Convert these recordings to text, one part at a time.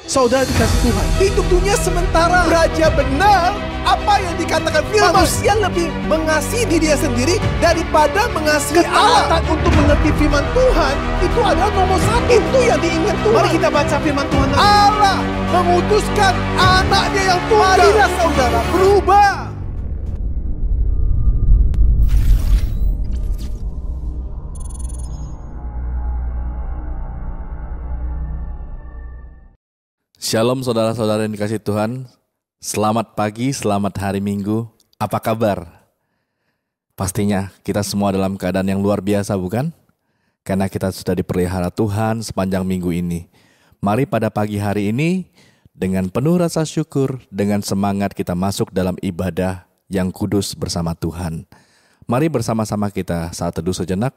Saudara dikasih Tuhan, hidup dunia sementara. Raja benar, apa yang dikatakan firman, manusia lebih mengasihi diri sendiri daripada mengasihi Allah. Untuk mengerti firman Tuhan, itu adalah nomor satu. Itu yang diingat Tuhan. Mari kita baca firman Tuhan. Allah memutuskan anaknya yang tunggal. Marilah saudara berubah. Shalom saudara-saudara yang dikasih Tuhan. Selamat pagi, selamat hari Minggu. Apa kabar? Pastinya kita semua dalam keadaan yang luar biasa, bukan? Karena kita sudah dipelihara Tuhan sepanjang minggu ini. Mari pada pagi hari ini dengan penuh rasa syukur, dengan semangat kita masuk dalam ibadah yang kudus bersama Tuhan. Mari bersama-sama kita saat teduh sejenak.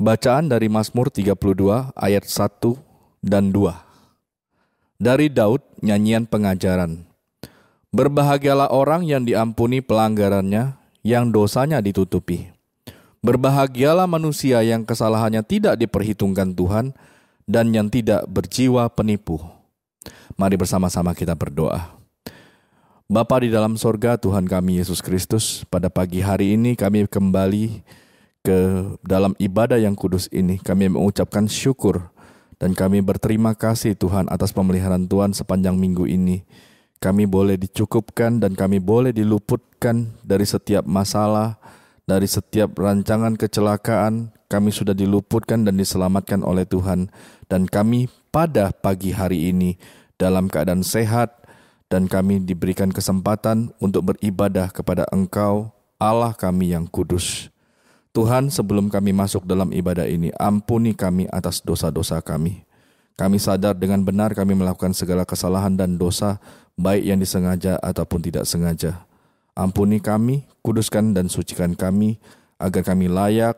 Bacaan dari Mazmur 32 ayat 1 dan 2. Dari Daud, nyanyian pengajaran. Berbahagialah orang yang diampuni pelanggarannya, yang dosanya ditutupi. Berbahagialah manusia yang kesalahannya tidak diperhitungkan Tuhan, dan yang tidak berjiwa penipu. Mari bersama-sama kita berdoa. Bapa di dalam sorga, Tuhan kami Yesus Kristus, pada pagi hari ini kami kembali ke dalam ibadah yang kudus ini. Kami mengucapkan syukur dan kami berterima kasih Tuhan atas pemeliharaan Tuhan sepanjang minggu ini. Kami boleh dicukupkan dan kami boleh diluputkan dari setiap masalah, dari setiap rancangan kecelakaan. Kami sudah diluputkan dan diselamatkan oleh Tuhan. Dan kami pada pagi hari ini dalam keadaan sehat dan kami diberikan kesempatan untuk beribadah kepada Engkau, Allah kami yang kudus. Tuhan, sebelum kami masuk dalam ibadah ini, ampuni kami atas dosa-dosa kami. Kami sadar dengan benar kami melakukan segala kesalahan dan dosa, baik yang disengaja ataupun tidak sengaja. Ampuni kami, kuduskan dan sucikan kami, agar kami layak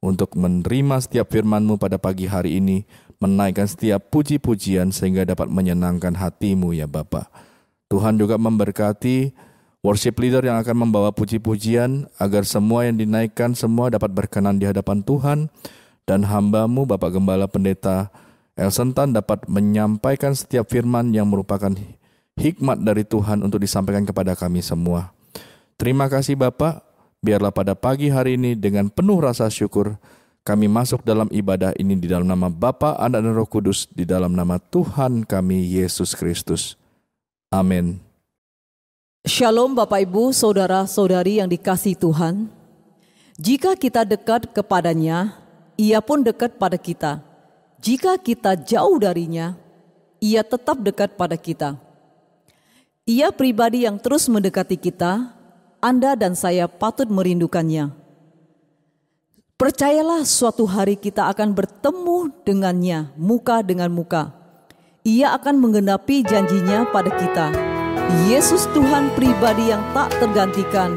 untuk menerima setiap firman-Mu pada pagi hari ini, menaikkan setiap puji-pujian sehingga dapat menyenangkan hati-Mu ya Bapa. Tuhan juga memberkati worship leader yang akan membawa puji-pujian, agar semua yang dinaikkan semua dapat berkenan di hadapan Tuhan, dan hamba-Mu Bapak Gembala Pendeta Elsentan dapat menyampaikan setiap firman yang merupakan hikmat dari Tuhan untuk disampaikan kepada kami semua. Terima kasih Bapak, biarlah pada pagi hari ini dengan penuh rasa syukur kami masuk dalam ibadah ini di dalam nama Bapa, Anak dan Roh Kudus, di dalam nama Tuhan kami Yesus Kristus. Amin. Shalom Bapak Ibu, Saudara-saudari yang dikasihi Tuhan. Jika kita dekat kepadanya, Ia pun dekat pada kita. Jika kita jauh darinya, Ia tetap dekat pada kita. Ia pribadi yang terus mendekati kita. Anda dan saya patut merindukannya. Percayalah suatu hari kita akan bertemu dengannya, muka dengan muka. Ia akan menggenapi janjinya pada kita. Yesus Tuhan pribadi yang tak tergantikan.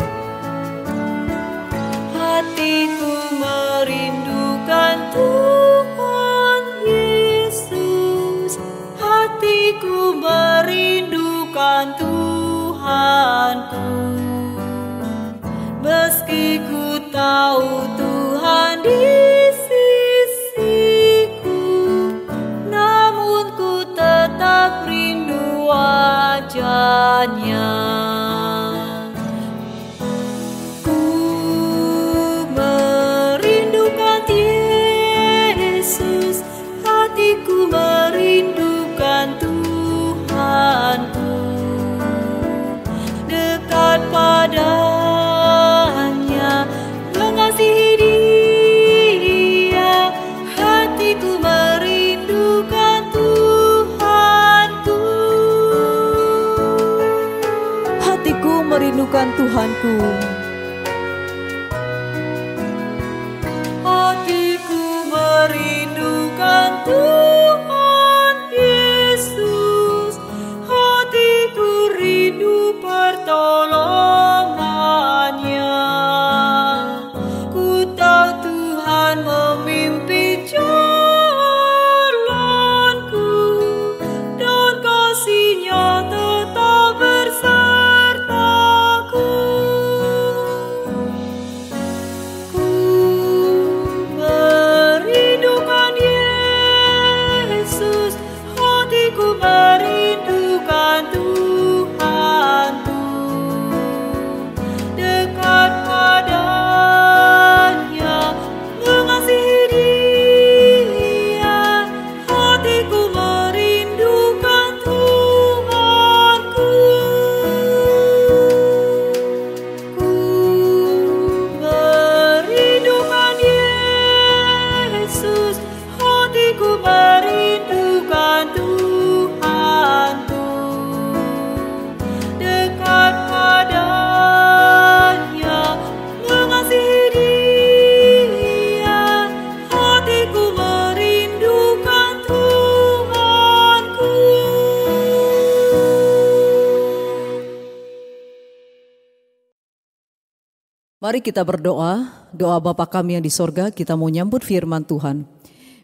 Hatiku merindukan Tuhan Yesus. Hatiku merindukan Tuhanku. Meski ku tahu Tuhan di sisiku, namun ku tetap rindu wajahnya. Ku merindukan Yesus, hatiku merindukan Tuhanku. Dekat padanya, mengasihi Dia, hatiku merindukan Tuhanku. Hatiku merindukan Tuhanku. Hatiku merindukan Tuhan Yesus. Hatiku rindu pertolongannya. Ku tahu Tuhan memimpin jalanku, dan kasih-Nya tetap bersertaku. Mari kita berdoa, doa Bapa kami yang di sorga, kita mau nyambut firman Tuhan.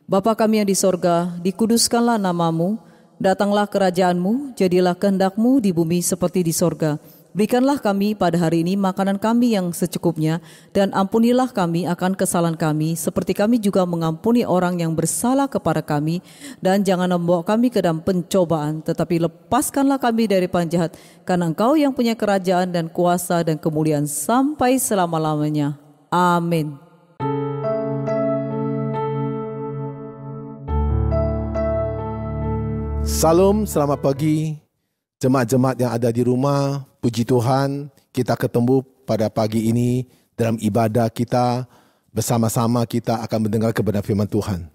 Bapa kami yang di sorga, dikuduskanlah namamu, datanglah kerajaanmu, jadilah kehendakmu di bumi seperti di sorga. Berikanlah kami pada hari ini makanan kami yang secukupnya, dan ampunilah kami akan kesalahan kami, seperti kami juga mengampuni orang yang bersalah kepada kami. Dan jangan membawa kami ke dalam pencobaan, tetapi lepaskanlah kami dari penjahat, karena Engkau yang punya kerajaan dan kuasa dan kemuliaan sampai selama-lamanya. Amin. Salam, selamat pagi. Jemaat-jemaat yang ada di rumah, puji Tuhan, kita ketemu pada pagi ini dalam ibadah kita. Bersama-sama kita akan mendengar kebenaran firman Tuhan.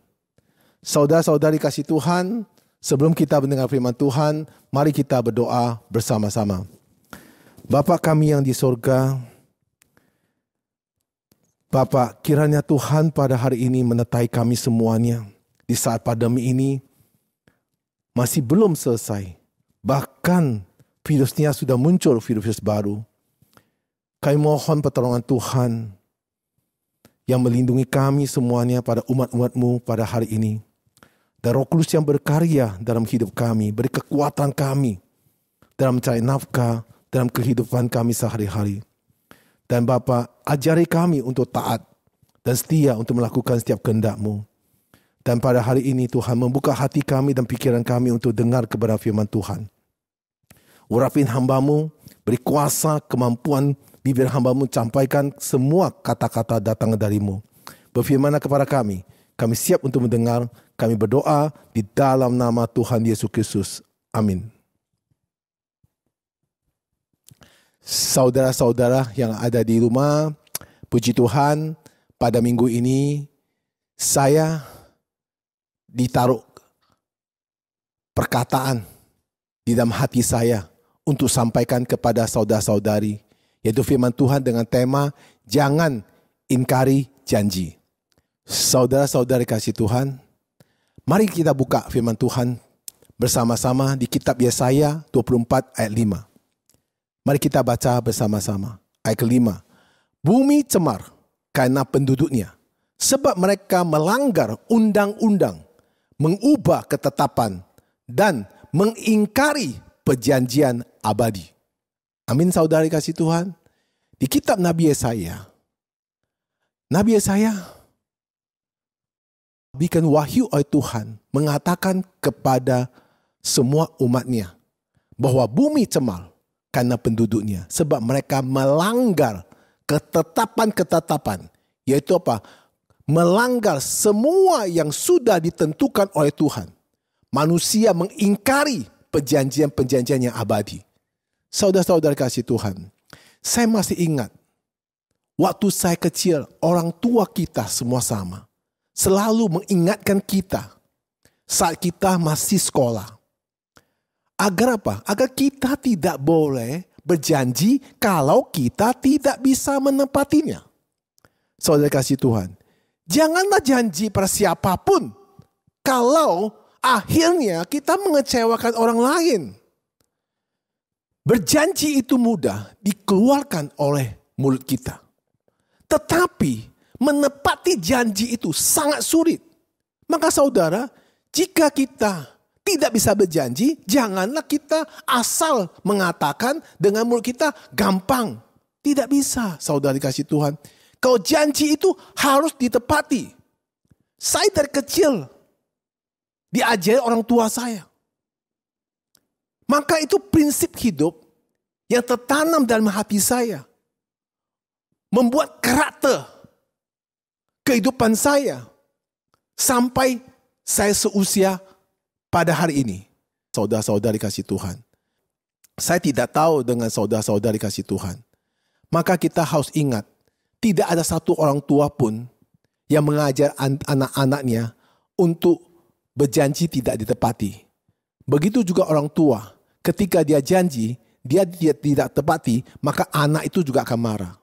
Saudara-saudari kasih Tuhan, sebelum kita mendengar firman Tuhan, mari kita berdoa bersama-sama. Bapa kami yang di sorga, Bapa, kiranya Tuhan pada hari ini menyertai kami semuanya. Di saat pandemi ini masih belum selesai. Bahkan virusnya sudah muncul, virus baru. Kami mohon pertolongan Tuhan yang melindungi kami semuanya pada umat-umat-Mu pada hari ini. Dan Roh Kudus yang berkarya dalam hidup kami, beri kekuatan kami dalam mencari nafkah, dalam kehidupan kami sehari-hari. Dan Bapa, ajari kami untuk taat dan setia untuk melakukan setiap kehendak-Mu. Dan pada hari ini Tuhan membuka hati kami dan pikiran kami untuk dengar kebenaran firman Tuhan. Urapin hamba-Mu, beri kuasa, kemampuan bibir hamba-Mu, sampaikan semua kata-kata datang dari-Mu. Berfirmanlah kepada kami siap untuk mendengar, kami berdoa di dalam nama Tuhan Yesus Kristus. Amin. Saudara-saudara yang ada di rumah, puji Tuhan, pada minggu ini saya ditaruh perkataan di dalam hati saya untuk sampaikan kepada saudara-saudari, yaitu firman Tuhan dengan tema jangan ingkari janji. Saudara-saudari kasih Tuhan, mari kita buka firman Tuhan bersama-sama di kitab Yesaya 24 ayat 5. Mari kita baca bersama-sama. Ayat kelima. Bumi cemar karena penduduknya, sebab mereka melanggar undang-undang, mengubah ketetapan, dan mengingkari perjanjian abadi. Amin, saudari kasih Tuhan. Di kitab Nabi Yesaya berikan wahyu oleh Tuhan, mengatakan kepada semua umatnya bahwa bumi cemar karena penduduknya, sebab mereka melanggar ketetapan-ketetapan, yaitu apa? Melanggar semua yang sudah ditentukan oleh Tuhan. Manusia mengingkari perjanjian-perjanjian yang abadi. Saudara-saudara kasih Tuhan, saya masih ingat waktu saya kecil, orang tua kita semua sama, selalu mengingatkan kita saat kita masih sekolah. Agar apa? Agar kita tidak boleh berjanji kalau kita tidak bisa menepatinya. Saudara kasih Tuhan, janganlah janji pada siapapun kalau akhirnya kita mengecewakan orang lain. Berjanji itu mudah dikeluarkan oleh mulut kita. Tetapi menepati janji itu sangat sulit. Maka saudara, jika kita tidak bisa berjanji, janganlah kita asal mengatakan dengan mulut kita gampang. Tidak bisa, saudara dikasih Tuhan. Kalau janji itu harus ditepati. Saya dari kecil diajari orang tua saya. Maka itu prinsip hidup yang tertanam dalam hati saya. Membuat karakter kehidupan saya sampai saya seusia pada hari ini. Saudara-saudari kasih Tuhan. Saya tidak tahu dengan saudara-saudari kasih Tuhan. Maka kita harus ingat, tidak ada satu orang tua pun yang mengajar anak-anaknya untuk berjanji tidak ditepati. Begitu juga orang tua, ketika dia janji, dia tidak tepati, maka anak itu juga akan marah.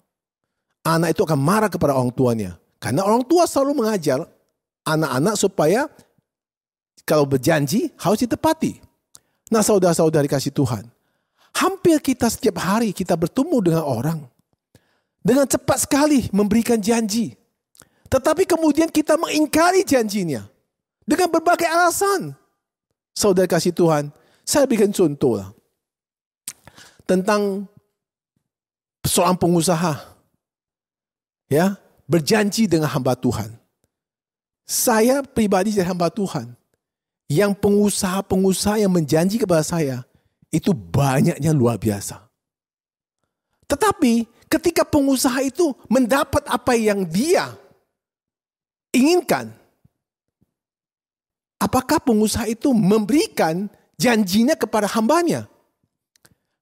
Anak itu akan marah kepada orang tuanya. Karena orang tua selalu mengajar anak-anak supaya kalau berjanji harus ditepati. Nah, saudara-saudari kasih Tuhan, hampir kita setiap hari kita bertemu dengan orang. dengan cepat sekali memberikan janji. Tetapi kemudian kita mengingkari janjinya dengan berbagai alasan. Saudara kasih Tuhan, saya berikan contoh lah. Tentang seorang pengusaha, ya, berjanji dengan hamba Tuhan. Saya pribadi jadi hamba Tuhan. Yang pengusaha-pengusaha yang menjanji kepada saya, itu banyaknya luar biasa. Tetapi ketika pengusaha itu mendapat apa yang dia inginkan, apakah pengusaha itu memberikan janjinya kepada hambanya?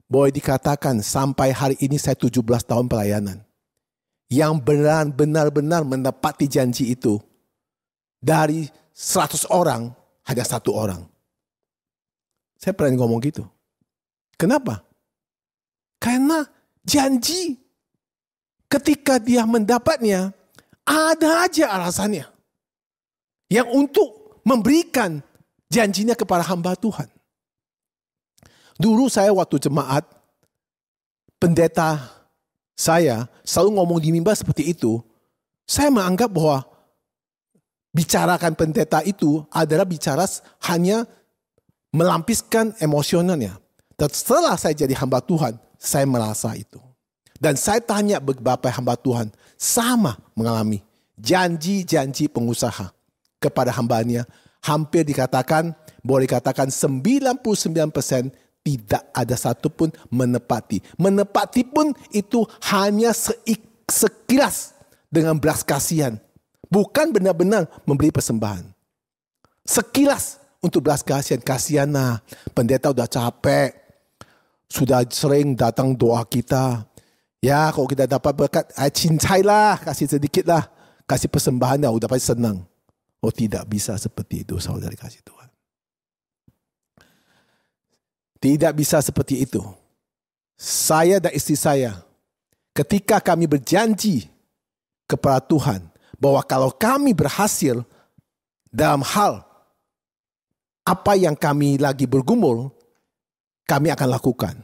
Boleh dikatakan sampai hari ini saya 17 tahun pelayanan. Yang benar-benar menepati janji itu, dari 100 orang, hanya 1 orang. Saya pernah ngomong gitu. Kenapa? Karena janji ketika dia mendapatnya, ada aja alasannya. Yang untuk memberikan janjinya kepada hamba Tuhan. Dulu saya waktu jemaat, pendeta saya selalu ngomong di mimbar seperti itu. Saya menganggap bahwa bicarakan pendeta itu adalah bicara hanya melampiskan emosionalnya. Dan setelah saya jadi hamba Tuhan, saya merasa itu. Dan saya tanya beberapa hamba Tuhan, sama mengalami janji-janji pengusaha kepada hambanya. Hampir dikatakan, boleh dikatakan 99% tidak ada satu pun menepati. Menepati pun itu hanya sekilas dengan belas kasihan. Bukan benar-benar memberi persembahan. Sekilas untuk belas kasihan. Kasihanlah, pendeta udah capek. Sudah sering datang doa kita. Ya, kalau kita dapat berkat, cincailah, kasih sedikit lah. Kasih persembahan dah, udah pasti senang. Oh, tidak bisa seperti itu, saudara kasih Tuhan. Tidak bisa seperti itu. Saya dan istri saya, ketika kami berjanji kepada Tuhan, bahwa kalau kami berhasil dalam hal apa yang kami lagi bergumul, kami akan lakukan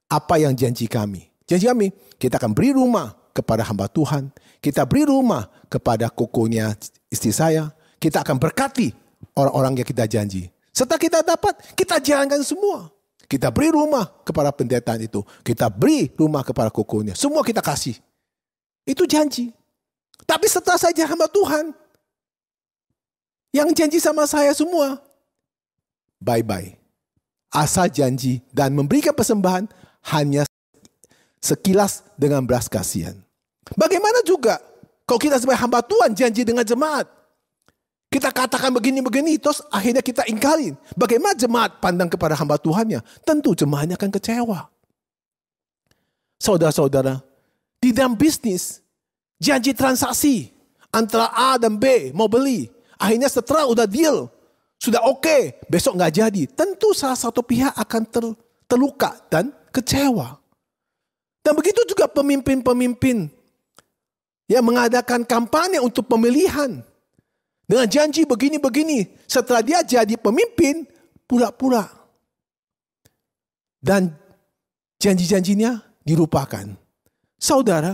apa yang janji kami. Janji kami, kita akan beri rumah kepada hamba Tuhan. Kita beri rumah kepada kokonya istri saya. Kita akan berkati orang-orang yang kita janji. Setelah kita dapat, kita jalankan semua. Kita beri rumah kepada pendetaan itu. Kita beri rumah kepada kokonya. Semua kita kasih. Itu janji. Tapi setelah saya jadi hamba Tuhan, yang janji sama saya semua, bye-bye. Asal janji dan memberikan persembahan hanya sekilas dengan belas kasihan. Bagaimana juga kalau kita sebagai hamba Tuhan janji dengan jemaat. Kita katakan begini-begini, terus akhirnya kita ingkarin. Bagaimana jemaat pandang kepada hamba Tuhannya? Tentu jemaatnya akan kecewa. Saudara-saudara, di dalam bisnis, janji transaksi antara A dan B mau beli. Akhirnya setelah udah deal, sudah oke, besok nggak jadi. Tentu salah satu pihak akan terluka dan kecewa. Dan begitu juga pemimpin-pemimpin yang mengadakan kampanye untuk pemilihan. Dengan janji begini-begini. Setelah dia jadi pemimpin, pura-pura. Dan janji-janjinya dilupakan. Saudara,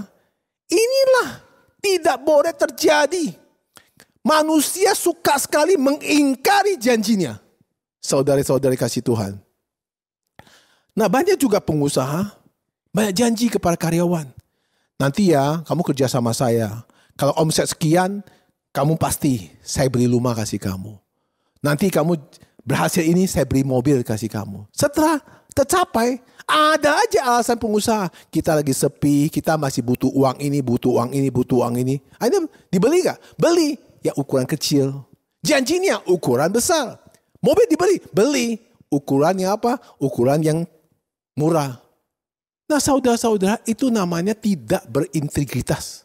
inilah tidak boleh terjadi. Manusia suka sekali mengingkari janjinya. Saudara-saudari kasih Tuhan. Nah, banyak juga pengusaha, banyak janji kepada karyawan. Nanti ya, kamu kerja sama saya. Kalau omset sekian, kamu pasti saya beri rumah kasih kamu. Nanti kamu berhasil ini, saya beri mobil kasih kamu. Setelah tercapai, ada aja alasan pengusaha. Kita lagi sepi, kita masih butuh uang ini, butuh uang ini, butuh uang ini. Akhirnya dibeli gak? Beli. Ya ukuran kecil. Janjinya ukuran besar. Mobil dibeli? Beli. Ukurannya apa? Ukuran yang murah. Nah, saudara-saudara, itu namanya tidak berintegritas.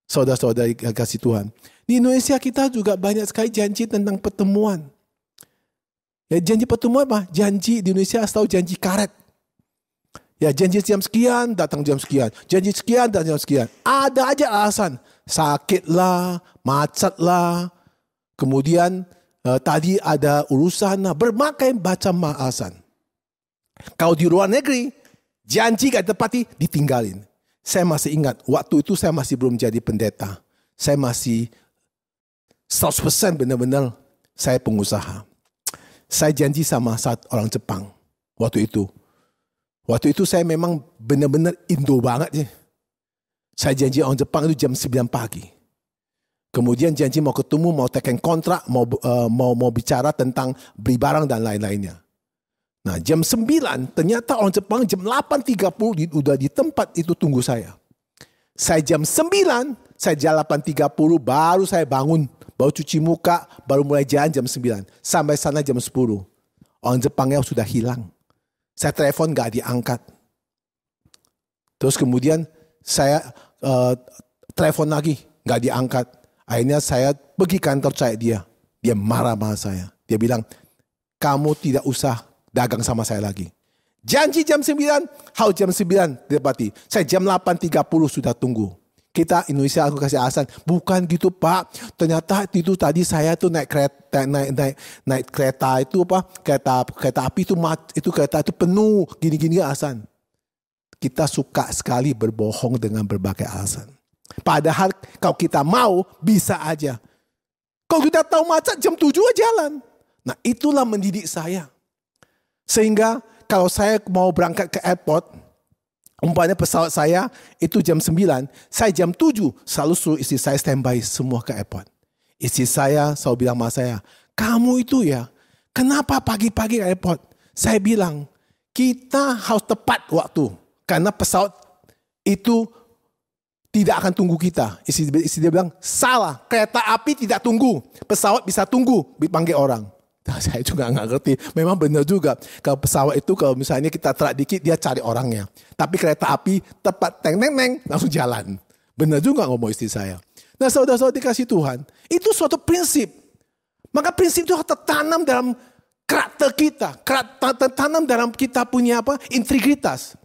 Saudara-saudari kasih Tuhan. Di Indonesia kita juga banyak sekali janji tentang pertemuan. Ya, janji pertemuan apa? Janji di Indonesia setahu janji karet. Ya, janji jam sekian, datang jam sekian. Janji sekian, datang jam sekian. Ada aja alasan. Sakit lah, macet lah. Kemudian tadi ada urusan lah. Berbagai macam alasan. Kalau di luar negeri, janji gak tepati, ditinggalin. Saya masih ingat, waktu itu saya masih belum jadi pendeta. Saya masih 100% benar-benar saya pengusaha. Saya janji sama orang Jepang waktu itu. Waktu itu saya memang benar-benar Indo banget sih. Saya janji orang Jepang itu jam 9 pagi. Kemudian janji mau ketemu, mau tekan kontrak, mau bicara tentang beli barang dan lain-lainnya. Nah, jam 9 ternyata orang Jepang jam 8.30 udah di tempat itu tunggu saya. Saya jam 9, saya jam 8.30 baru saya bangun, baru cuci muka, baru mulai jalan jam 9. Sampai sana jam 10. Orang Jepangnya sudah hilang. Saya telepon gak diangkat. Terus kemudian saya telepon lagi, gak diangkat. Akhirnya saya pergi kantor cari dia. Dia marah-marah saya. Dia bilang, kamu tidak usah dagang sama saya lagi. Janji jam 9, jam 9 ditepati. Saya jam 8.30 sudah tunggu. Kita Indonesia aku kasih alasan, bukan gitu Pak. Ternyata itu tadi saya tuh naik kereta itu apa? Kereta api itu kereta itu penuh, gini-gini alasan. Kita suka sekali berbohong dengan berbagai alasan. Padahal kalau kita mau, bisa aja. Kalau kita tahu macet, jam 7 jalan. Nah, itulah mendidik saya. Sehingga kalau saya mau berangkat ke airport, umpamanya pesawat saya itu jam 9, saya jam 7 selalu suruh istri saya standby semua ke airport. Istri saya selalu bilang sama saya, kamu itu ya, kenapa pagi-pagi ke airport? Saya bilang, kita harus tepat waktu. Karena pesawat itu tidak akan tunggu kita. Istri dia bilang, salah. Kereta api tidak tunggu. Pesawat bisa tunggu, dipanggil orang. Nah, saya juga nggak ngerti. Memang benar juga. Kalau pesawat itu, kalau misalnya kita telat dikit, dia cari orangnya. Tapi kereta api tepat, teng-teng-teng, langsung jalan. Benar juga ngomong istri saya. Nah, saudara-saudara dikasih Tuhan, itu suatu prinsip. Maka prinsip itu harus tertanam dalam karakter kita. Tertanam dalam kita punya integritas.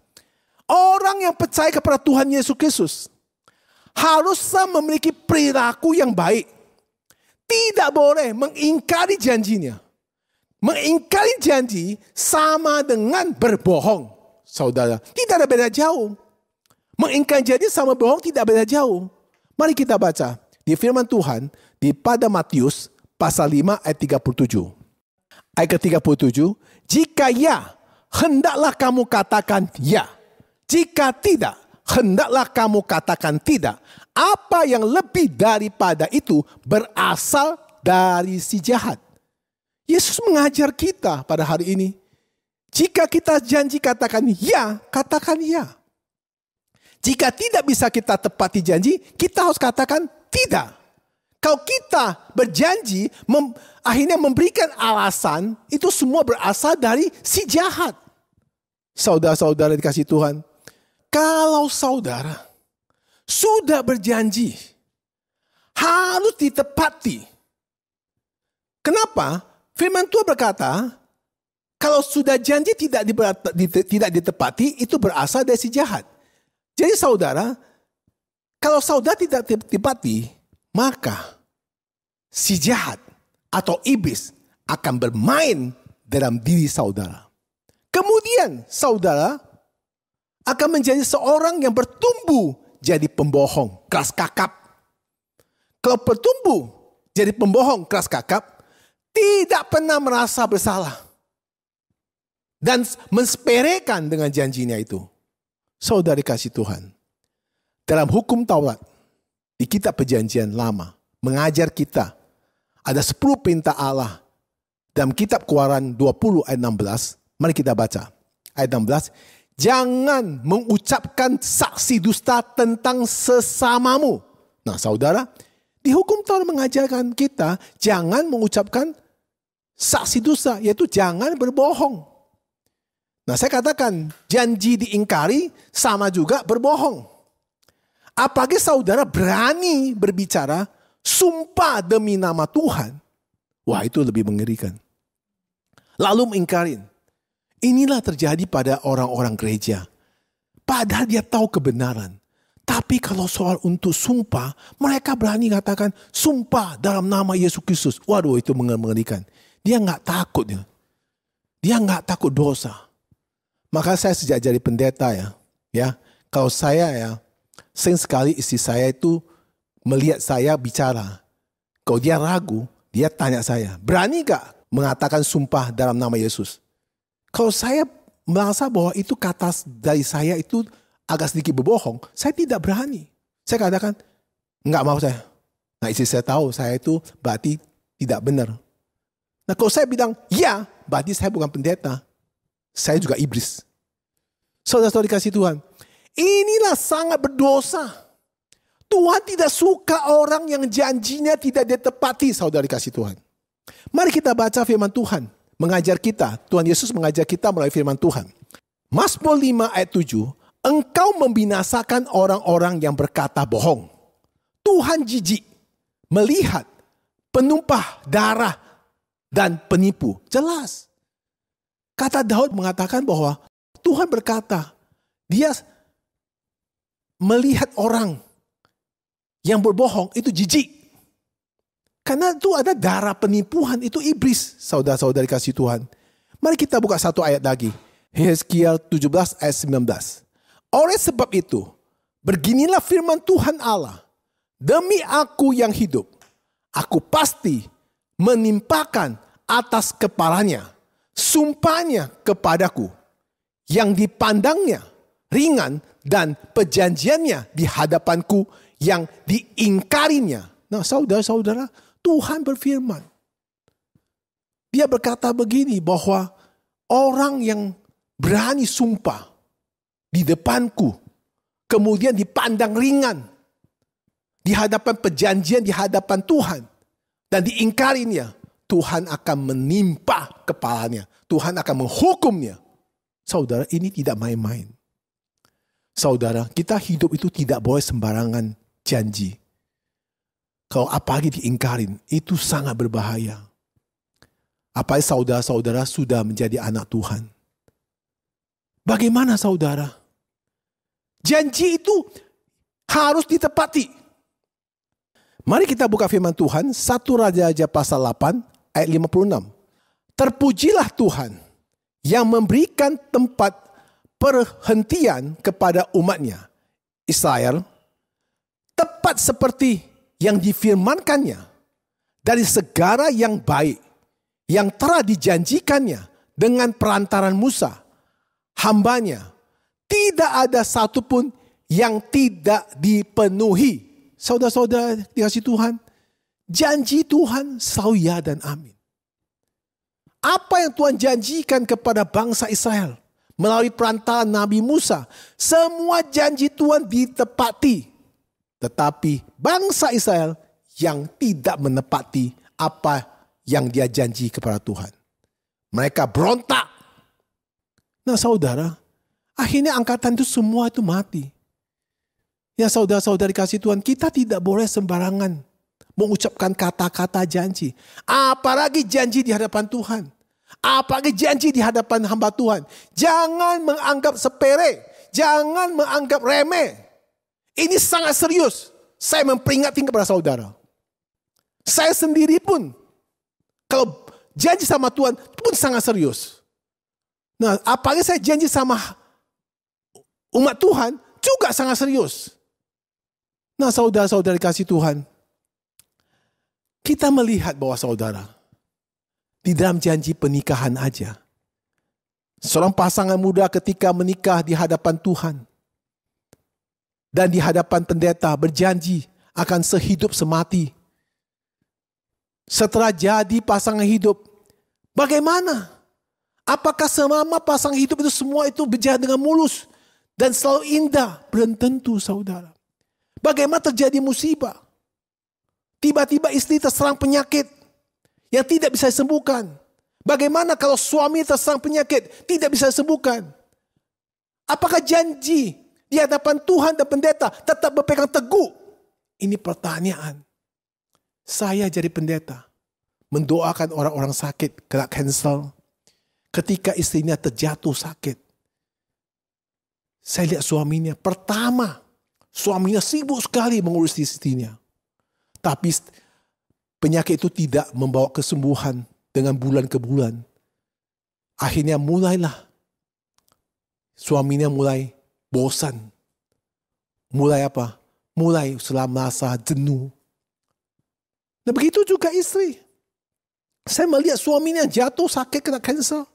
Orang yang percaya kepada Tuhan Yesus Kristus harusnya memiliki perilaku yang baik. Tidak boleh mengingkari janjinya. Mengingkari janji sama dengan berbohong. Saudara, tidak ada beda jauh. Mengingkari janji sama berbohong tidak beda jauh. Mari kita baca di firman Tuhan pada Matius pasal 5 ayat 37. Ayat ke-37, jika ya, hendaklah kamu katakan ya. Jika tidak, hendaklah kamu katakan tidak. Apa yang lebih daripada itu berasal dari si jahat. Yesus mengajar kita pada hari ini. Jika kita janji katakan ya, katakan ya. Jika tidak bisa kita tepati janji, kita harus katakan tidak. Kalau kita berjanji, akhirnya memberikan alasan, itu semua berasal dari si jahat. Saudara-saudara dikasih Tuhan, kalau saudara sudah berjanji, harus ditepati. Kenapa? Firman Tuhan berkata, kalau sudah janji tidak ditepati, itu berasal dari si jahat. Jadi saudara, kalau saudara tidak ditepati, maka si jahat atau iblis akan bermain dalam diri saudara. Kemudian saudara akan menjadi seorang yang bertumbuh jadi pembohong, keras kakap. Kalau bertumbuh jadi pembohong, keras kakap, tidak pernah merasa bersalah. Dan mensepelekan dengan janjinya itu. Saudara kasih Tuhan. Dalam hukum Taurat, di kitab perjanjian lama, mengajar kita, ada 10 perintah Allah. Dalam kitab Keluaran 20 ayat 16, mari kita baca. Ayat 16, jangan mengucapkan saksi dusta tentang sesamamu. Nah saudara, di hukum Taurat mengajarkan kita jangan mengucapkan saksi dusta, yaitu jangan berbohong. Nah saya katakan janji diingkari sama juga berbohong. Apalagi saudara berani berbicara sumpah demi nama Tuhan. Wah itu lebih mengerikan. Lalu mengingkarin. Inilah terjadi pada orang-orang gereja. Padahal dia tahu kebenaran. Tapi kalau soal untuk sumpah, mereka berani katakan sumpah dalam nama Yesus Kristus. Waduh itu mengerikan. Dia nggak takut. Dia nggak takut dosa. Maka saya sejak jadi pendeta ya. Kalau saya Sering sekali istri saya itu melihat saya bicara. Kalau dia ragu, dia tanya saya, berani gak mengatakan sumpah dalam nama Yesus? Kalau saya merasa bahwa itu kata dari saya itu agak sedikit berbohong, saya tidak berani. Saya katakan, enggak mau saya. Nah, istri saya tahu saya itu berarti tidak benar. Nah, kalau saya bilang, ya, berarti saya bukan pendeta. Saya juga iblis. Saudara-saudara dikasih Tuhan, inilah sangat berdosa. Tuhan tidak suka orang yang janjinya tidak ditepati, saudara dikasih Tuhan. Mari kita baca firman Tuhan. Mengajar kita, Tuhan Yesus mengajar kita melalui firman Tuhan. Mazmur 5 ayat 7, engkau membinasakan orang-orang yang berkata bohong. Tuhan jijik melihat penumpah darah dan penipu. Jelas. Kata Daud mengatakan bahwa Tuhan berkata, dia melihat orang yang berbohong itu jijik. Karena itu ada darah penipuan, itu iblis, saudara-saudari kasih Tuhan. Mari kita buka satu ayat lagi. Yesaya 17 ayat 19. Oleh sebab itu, beginilah firman Tuhan Allah. Demi aku yang hidup, aku pasti menimpakan atas kepalanya sumpahnya kepadaku, yang dipandangnya ringan dan perjanjiannya di hadapanku yang diingkarinya. Nah, saudara-saudara, Tuhan berfirman. Dia berkata begini bahwa orang yang berani sumpah di depanku, kemudian dipandang ringan di hadapan perjanjian, di hadapan Tuhan, dan diingkarinya, Tuhan akan menimpa kepalanya. Tuhan akan menghukumnya. Saudara, ini tidak main-main. Saudara, kita hidup itu tidak boleh sembarangan janji. Kalau apalagi diingkarin, itu sangat berbahaya. Apalagi saudara-saudara sudah menjadi anak Tuhan. Bagaimana saudara? Janji itu harus ditepati. Mari kita buka firman Tuhan, 1 Raja-Raja pasal 8 ayat 56. Terpujilah Tuhan yang memberikan tempat perhentian kepada umatnya, Israel, tepat seperti yang difirmankannya dari segala yang baik yang telah dijanjikannya dengan perantaran Musa, hambanya. Tidak ada satupun yang tidak dipenuhi. Saudara-saudara dikasih Tuhan, janji Tuhan selalu ya dan amin. Apa yang Tuhan janjikan kepada bangsa Israel melalui perantaran Nabi Musa, semua janji Tuhan ditepati. Tetapi bangsa Israel yang tidak menepati apa yang dia janji kepada Tuhan. Mereka berontak. Nah saudara, akhirnya angkatan itu semua itu mati. Ya saudara-saudari kasih Tuhan, kita tidak boleh sembarangan mengucapkan kata-kata janji. Apalagi janji di hadapan Tuhan. Apalagi janji di hadapan hamba Tuhan. Jangan menganggap sepele. Jangan menganggap remeh. Ini sangat serius. Saya memperingatkan kepada saudara. Saya sendiri pun, kalau janji sama Tuhan, itu pun sangat serius. Nah, apalagi saya janji sama umat Tuhan, juga sangat serius. Nah, saudara-saudara kasih Tuhan, kita melihat bahwa saudara, di dalam janji pernikahan aja, seorang pasangan muda ketika menikah di hadapan Tuhan, dan di hadapan pendeta berjanji akan sehidup semati. Setelah jadi pasangan hidup, bagaimana? Apakah selama pasangan hidup itu semua itu berjalan dengan mulus dan selalu indah? Belum tentu saudara. Bagaimana terjadi musibah? Tiba-tiba istri terserang penyakit yang tidak bisa disembuhkan. Bagaimana kalau suami terserang penyakit tidak bisa disembuhkan? Apakah janji di hadapan Tuhan dan pendeta tetap berpegang teguh? Ini pertanyaan. Saya jadi pendeta, mendoakan orang-orang sakit, kena cancel. Ketika istrinya terjatuh sakit, saya lihat suaminya. Pertama, suaminya sibuk sekali mengurus istrinya. Tapi penyakit itu tidak membawa kesembuhan dengan bulan ke bulan. Akhirnya mulailah suaminya mulai bosan. mulai apa? Mulai setelah merasa jenuh. Nah begitu juga istri. Saya melihat suaminya jatuh sakit kena kanser.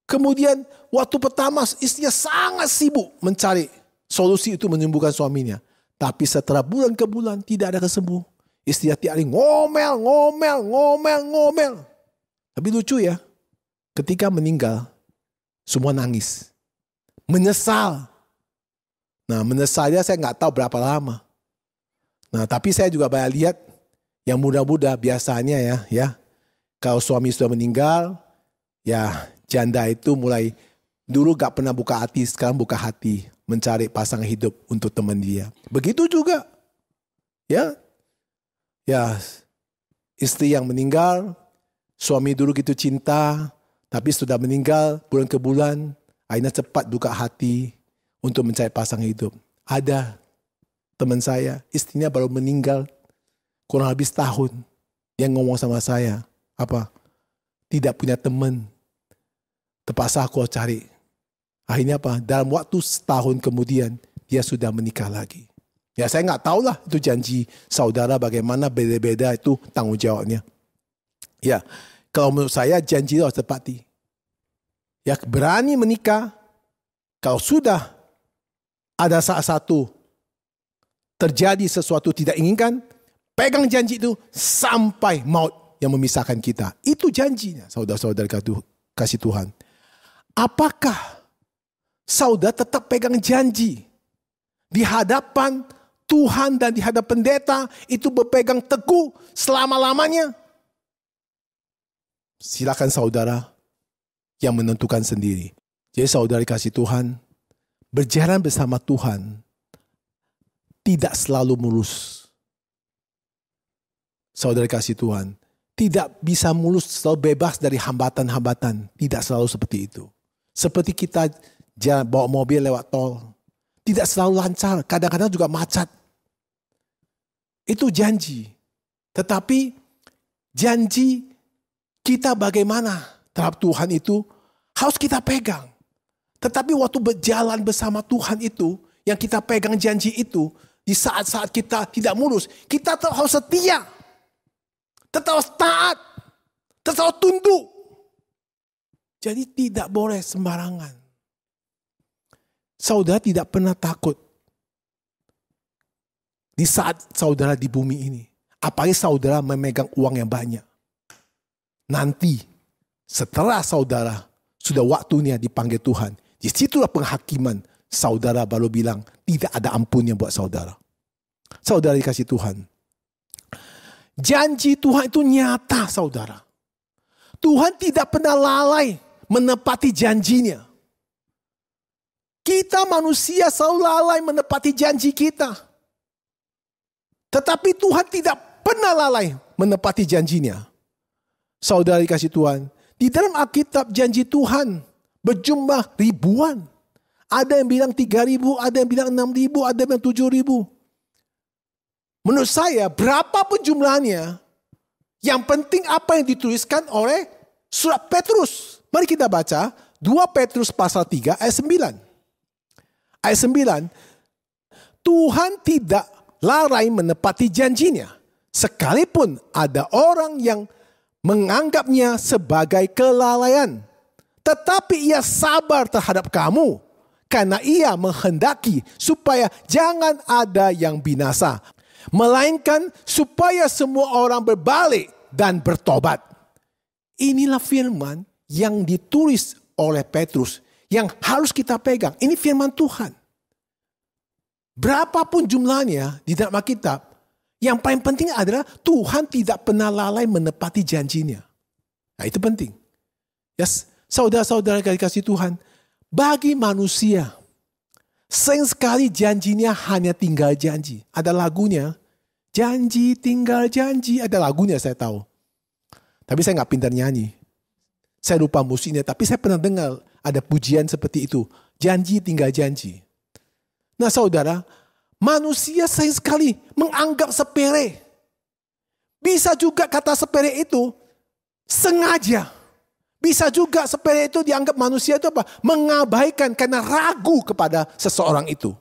Kemudian waktu pertama istrinya sangat sibuk mencari solusi itu menyembuhkan suaminya. Tapi setelah bulan ke bulan tidak ada kesembuh. Istrinya tiap hari ngomel. Tapi lucu ya. Ketika meninggal, semua nangis. Menyesal. Nah menyesalnya saya nggak tahu berapa lama. Nah tapi saya juga banyak lihat yang muda-muda biasanya ya. Kalau suami sudah meninggal, ya janda itu mulai dulu gak pernah buka hati, sekarang buka hati. Mencari pasangan hidup untuk teman dia. Begitu juga. Ya istri yang meninggal, suami dulu gitu cinta, tapi sudah meninggal bulan ke bulan, akhirnya cepat buka hati untuk mencari pasangan hidup. Ada teman saya, istrinya baru meninggal kurang lebih setahun. Dia ngomong sama saya, tidak punya teman. Terpaksa aku cari. Akhirnya dalam waktu setahun kemudian dia sudah menikah lagi. Ya saya nggak tahu lah itu janji saudara bagaimana, beda-beda itu tanggung jawabnya. Ya kalau menurut saya janji itu harus tepati. Ya berani menikah. Kalau sudah ada saat satu terjadi sesuatu tidak inginkan, pegang janji itu sampai maut yang memisahkan kita. Itu janjinya, saudara-saudara kasih Tuhan. Apakah saudara tetap pegang janji di hadapan Tuhan dan di hadapan pendeta itu berpegang teguh selama-lamanya? Silakan saudara yang menentukan sendiri. Jadi saudara kasih Tuhan, berjalan bersama Tuhan tidak selalu mulus. Saudara kasih Tuhan, tidak bisa mulus selalu bebas dari hambatan-hambatan. Tidak selalu seperti itu. Seperti kita bawa mobil lewat tol. Tidak selalu lancar. Kadang-kadang juga macet. Itu janji. Tetapi janji kita bagaimana terhadap Tuhan itu harus kita pegang. Tetapi waktu berjalan bersama Tuhan itu, yang kita pegang janji itu, di saat-saat kita tidak mulus, kita harus setia. Tetap harus taat. Tetap harus tunduk. Jadi tidak boleh sembarangan. Saudara tidak pernah takut. Di saat saudara di bumi ini. Apalagi saudara memegang uang yang banyak. Nanti setelah saudara sudah waktunya dipanggil Tuhan. Disitulah penghakiman. Saudara baru bilang tidak ada ampunnya buat saudara. Saudara dikasih Tuhan. Janji Tuhan itu nyata, saudara. Tuhan tidak pernah lalai menepati janjinya. Kita manusia selalu lalai menepati janji kita. Tetapi Tuhan tidak pernah lalai menepati janjinya. Saudara dikasih Tuhan, di dalam Alkitab janji Tuhan berjumlah ribuan. Ada yang bilang 3.000, ada yang bilang 6.000, ada yang bilang 7.000. Menurut saya berapapun jumlahnya, yang penting apa yang dituliskan oleh surat Petrus. Mari kita baca 2 Petrus pasal 3 ayat 9. Ayat 9, Tuhan tidak lalai menepati janjinya. Sekalipun ada orang yang menganggapnya sebagai kelalaian. Tetapi ia sabar terhadap kamu. Karena ia menghendaki supaya jangan ada yang binasa. Melainkan supaya semua orang berbalik dan bertobat. Inilah firman yang ditulis oleh Petrus. Yang harus kita pegang. Ini firman Tuhan. Berapapun jumlahnya di dalam Alkitab. Yang paling penting adalah Tuhan tidak pernah lalai menepati janjinya. Nah itu penting. Ya, saudara-saudara kasih Tuhan. Bagi manusia. Sering sekali janjinya hanya tinggal janji. Ada lagunya. Janji tinggal janji. Ada lagunya saya tahu. Tapi saya gak pintar nyanyi. Saya lupa musiknya. Tapi saya pernah dengar ada pujian seperti itu. Janji tinggal janji. Nah saudara. Manusia sering sekali menganggap sepele. Bisa juga kata sepele itu sengaja. Bisa juga sepele itu dianggap manusia itu apa? Mengabaikan karena ragu kepada seseorang itu.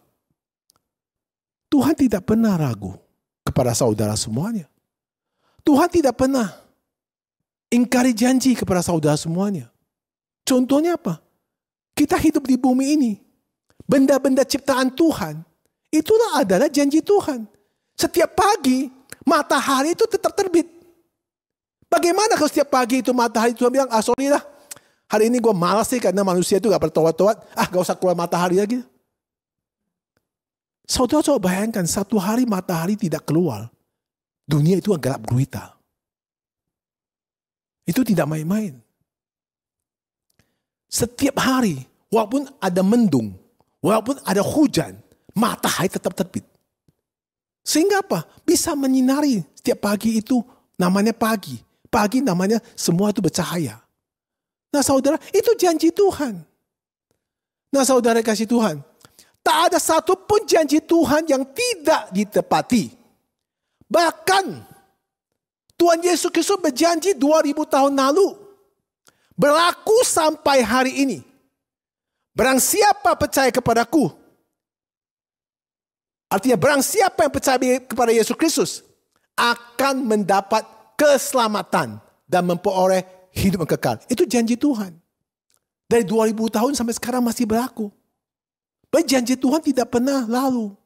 Tuhan tidak pernah ragu kepada saudara semuanya. Tuhan tidak pernah ingkari janji kepada saudara semuanya. Contohnya apa? Kita hidup di bumi ini. Benda-benda ciptaan Tuhan, itulah adalah janji Tuhan. Setiap pagi, matahari itu tetap terbit. Bagaimana kalau setiap pagi itu matahari Tuhan bilang, sorry lah, hari ini gue malas sih karena manusia itu gak bertoat-toat. Gak usah keluar matahari lagi. Saudara coba bayangkan, satu hari matahari tidak keluar. Dunia itu gelap gulita. Itu tidak main-main. Setiap hari, walaupun ada mendung, walaupun ada hujan, matahari tetap terbit. Sehingga apa? Bisa menyinari setiap pagi itu namanya pagi. Pagi namanya semua itu bercahaya. Nah saudara, itu janji Tuhan. Nah saudara kasih Tuhan, tak ada satupun janji Tuhan yang tidak ditepati. Bahkan Tuhan Yesus Kristus berjanji 2000 tahun lalu. Berlaku sampai hari ini. Barang siapa percaya kepadaku. Artinya barang siapa yang percaya kepada Yesus Kristus. Akan mendapat keselamatan. Dan memperoleh hidup yang kekal. Itu janji Tuhan. Dari 2000 tahun sampai sekarang masih berlaku. Janji Tuhan tidak pernah lalu.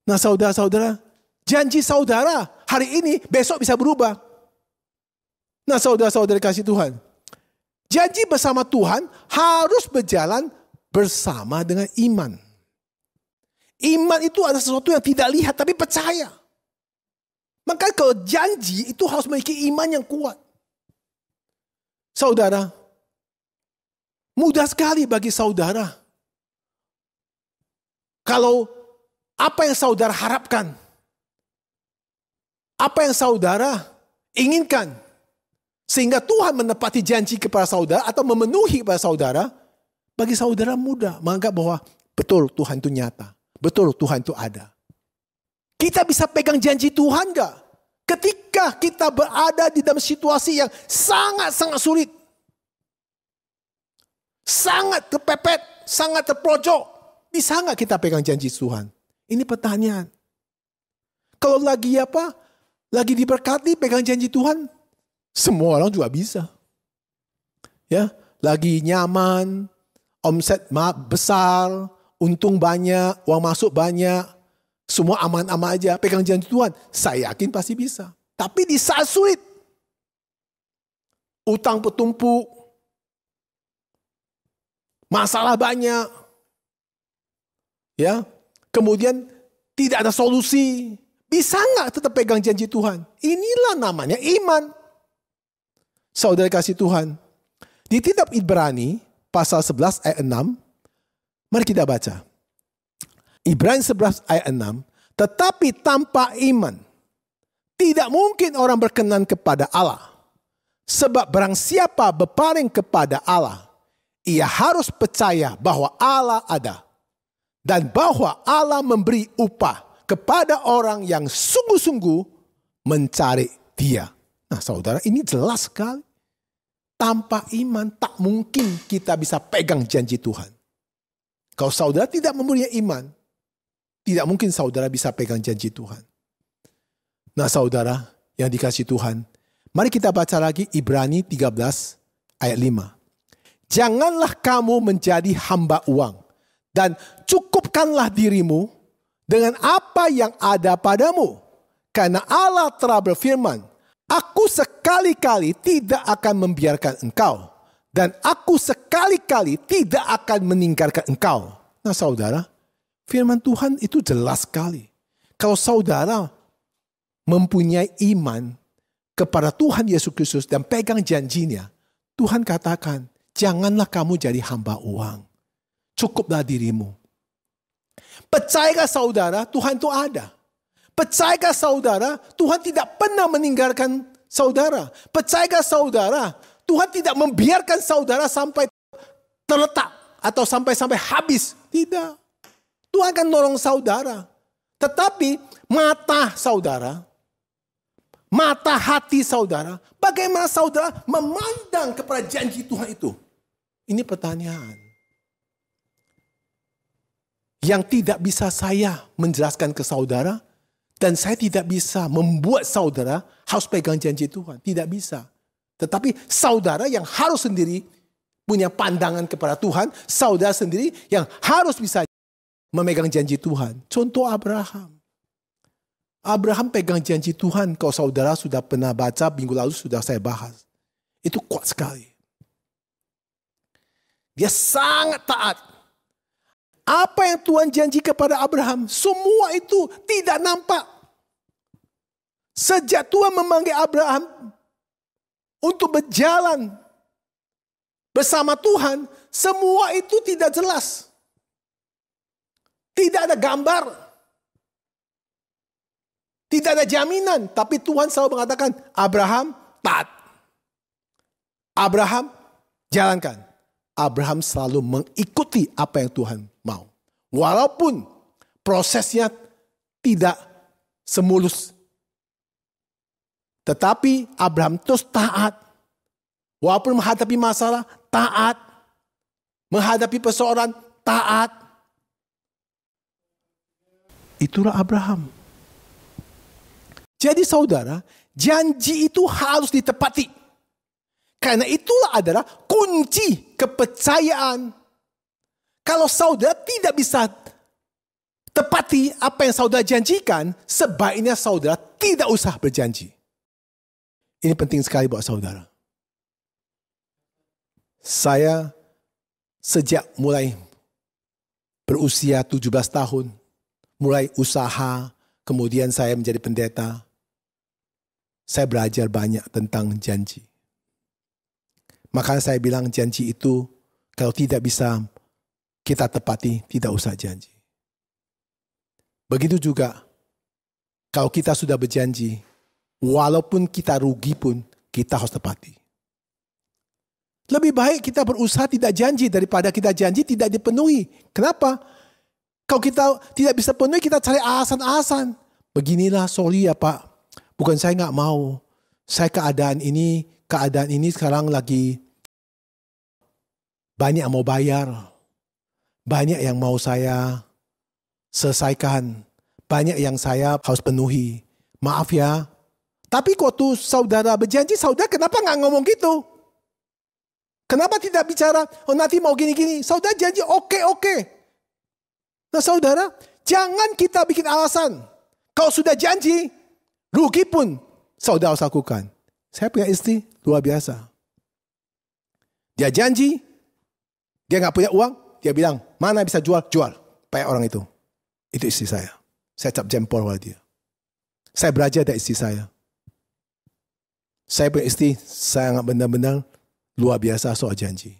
Nah saudara-saudara. Janji saudara hari ini besok bisa berubah. Nah saudara-saudara kasih Tuhan. Janji bersama Tuhan harus berjalan bersama dengan iman. Iman itu adalah sesuatu yang tidak lihat tapi percaya. Maka kalau janji itu harus memiliki iman yang kuat. Saudara, mudah sekali bagi saudara. Kalau apa yang saudara harapkan, apa yang saudara inginkan, sehingga Tuhan menepati janji kepada saudara atau memenuhi kepada saudara, bagi saudara mudah menganggap bahwa betul Tuhan itu nyata. Betul Tuhan itu ada. Kita bisa pegang janji Tuhan gak? Ketika kita berada di dalam situasi yang sangat-sangat sulit. Sangat terpepet, sangat terpojok. Bisa gak kita pegang janji Tuhan? Ini pertanyaan. Kalau lagi apa? Lagi diberkati pegang janji Tuhan? Semua orang juga bisa. Ya, lagi nyaman, omset besar, untung banyak, uang masuk banyak, semua aman-aman aja, pegang janji Tuhan. Saya yakin pasti bisa. Tapi di saat sulit, utang bertumpuk, masalah banyak, ya, kemudian tidak ada solusi, bisa nggak tetap pegang janji Tuhan? Inilah namanya iman. Saudara kasih Tuhan. Di kitab Ibrani pasal 11 ayat 6. Mari kita baca. Ibrani 11 ayat 6. Tetapi tanpa iman. Tidak mungkin orang berkenan kepada Allah. Sebab barang siapa berpaling kepada Allah. Ia harus percaya bahwa Allah ada. Dan bahwa Allah memberi upah kepada orang yang sungguh-sungguh mencari Dia. Nah saudara, ini jelas sekali. Tanpa iman tak mungkin kita bisa pegang janji Tuhan. Kalau saudara tidak mempunyai iman, tidak mungkin saudara bisa pegang janji Tuhan. Nah saudara yang dikasihi Tuhan, mari kita baca lagi Ibrani 13 ayat 5. Janganlah kamu menjadi hamba uang dan cukupkanlah dirimu dengan apa yang ada padamu. Karena Allah telah berfirman, aku sekali-kali tidak akan membiarkan engkau. Dan aku sekali-kali tidak akan meninggalkan engkau. Nah saudara, firman Tuhan itu jelas sekali. Kalau saudara mempunyai iman kepada Tuhan Yesus Kristus dan pegang janjinya, Tuhan katakan, janganlah kamu jadi hamba uang. Cukuplah dirimu. Percayakah saudara, Tuhan itu ada. Percayakah saudara, Tuhan tidak pernah meninggalkan saudara. Percayakah saudara, Tuhan tidak membiarkan saudara sampai terletak atau sampai habis. Tidak. Tuhan akan nolong saudara. Tetapi mata saudara, mata hati saudara, bagaimana saudara memandang kepada janji Tuhan itu? Ini pertanyaan. yang tidak bisa saya menjelaskan ke saudara, dan saya tidak bisa membuat saudara harus pegang janji Tuhan. Tidak bisa. Tetapi saudara yang harus sendiri punya pandangan kepada Tuhan, saudara sendiri yang harus bisa memegang janji Tuhan. Contoh Abraham. Abraham pegang janji Tuhan, kalau saudara sudah pernah baca, minggu lalu sudah saya bahas. Itu kuat sekali. Dia sangat taat. Apa yang Tuhan janji kepada Abraham, semua itu tidak nampak. Sejak Tuhan memanggil Abraham untuk berjalan bersama Tuhan, semua itu tidak jelas. Tidak ada gambar. Tidak ada jaminan. Tapi Tuhan selalu mengatakan, Abraham taat. Abraham jalankan. Abraham selalu mengikuti apa yang Tuhan mau. Walaupun prosesnya tidak semulus. Tetapi Abraham terus taat. Walaupun menghadapi masalah, taat. Menghadapi persoalan, taat. Itulah Abraham. Jadi saudara, janji itu harus ditepati. Karena itulah adalah kunci kepercayaan. Kalau saudara tidak bisa tepati apa yang saudara janjikan, sebaiknya saudara tidak usah berjanji. Ini penting sekali buat saudara. Saya sejak mulai berusia 17 tahun, mulai usaha, kemudian saya menjadi pendeta, saya belajar banyak tentang janji. Makanya saya bilang janji itu kalau tidak bisa kita tepati, tidak usah janji. Begitu juga kalau kita sudah berjanji, walaupun kita rugi pun kita harus tepati. Lebih baik kita berusaha tidak janji daripada kita janji tidak dipenuhi. Kenapa? Kalau kita tidak bisa penuhi, kita cari alasan-alasan. Beginilah, sorry ya Pak, bukan saya nggak mau. Saya keadaan ini sekarang lagi banyak yang mau bayar. Banyak yang mau saya selesaikan. Banyak yang saya harus penuhi. Maaf ya. Tapi waktu saudara berjanji, saudara kenapa nggak ngomong gitu? Kenapa tidak bicara, oh nanti mau gini-gini. Saudara janji oke. Nah saudara, jangan kita bikin alasan. Kalau sudah janji, rugi pun saudara harus lakukan. Saya punya istri luar biasa. Dia janji, dia nggak punya uang, dia bilang, mana bisa jual. Kayak orang itu. Itu istri saya. Saya cap jempol pada dia. Saya belajar dari istri saya. Saya punya istri, saya nggak benar-benar luar biasa soal janji.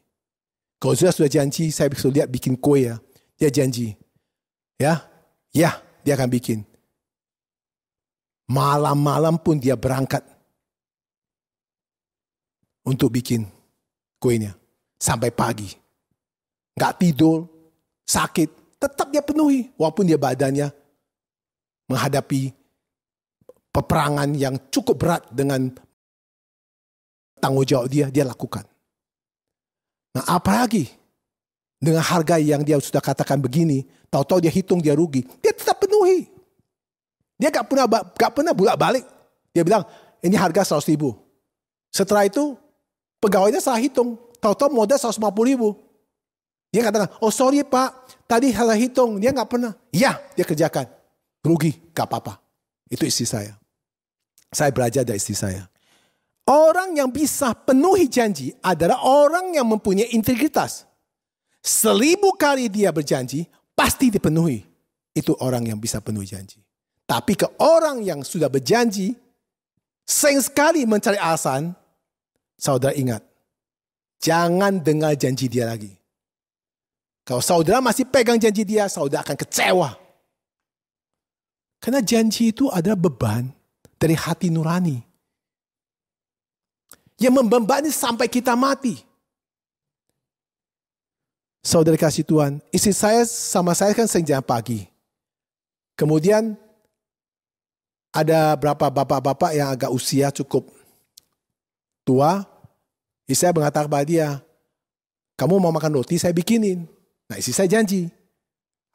Kalau sudah janji, saya bisa lihat bikin kue ya. Dia janji. Ya, dia akan bikin. Malam-malam pun dia berangkat untuk bikin kuenya. Sampai pagi. Nggak tidur, sakit, tetap dia penuhi. Walaupun dia badannya menghadapi peperangan yang cukup berat dengan tanggung jawab dia lakukan. Nah apalagi dengan harga yang dia sudah katakan begini, tahu-tahu dia hitung dia rugi, dia tetap penuhi. Dia gak pernah bolak-balik. Dia bilang, ini harga 100.000. Setelah itu, pegawainya salah hitung. Tahu-tahu modal 150.000. Dia katakan, oh sorry Pak, tadi salah hitung. Dia gak pernah. Iya, dia kerjakan. Rugi, gak apa-apa. Itu istri saya. Saya belajar dari istri saya. Orang yang bisa penuhi janji adalah orang yang mempunyai integritas. 1000 kali dia berjanji, pasti dipenuhi. Itu orang yang bisa penuhi janji. Tapi ke orang yang sudah berjanji, sering sekali mencari alasan, saudara ingat, jangan dengar janji dia lagi. Kalau saudara masih pegang janji dia, saudara akan kecewa. Karena janji itu adalah beban dari hati nurani. Yang membebani sampai kita mati. Saudara kasih Tuhan, istri saya sama saya kan sering jalan pagi. Kemudian ada berapa bapak-bapak yang agak usia cukup tua. Istri saya mengatakan kepada dia, kamu mau makan roti, saya bikinin. Nah istri saya janji,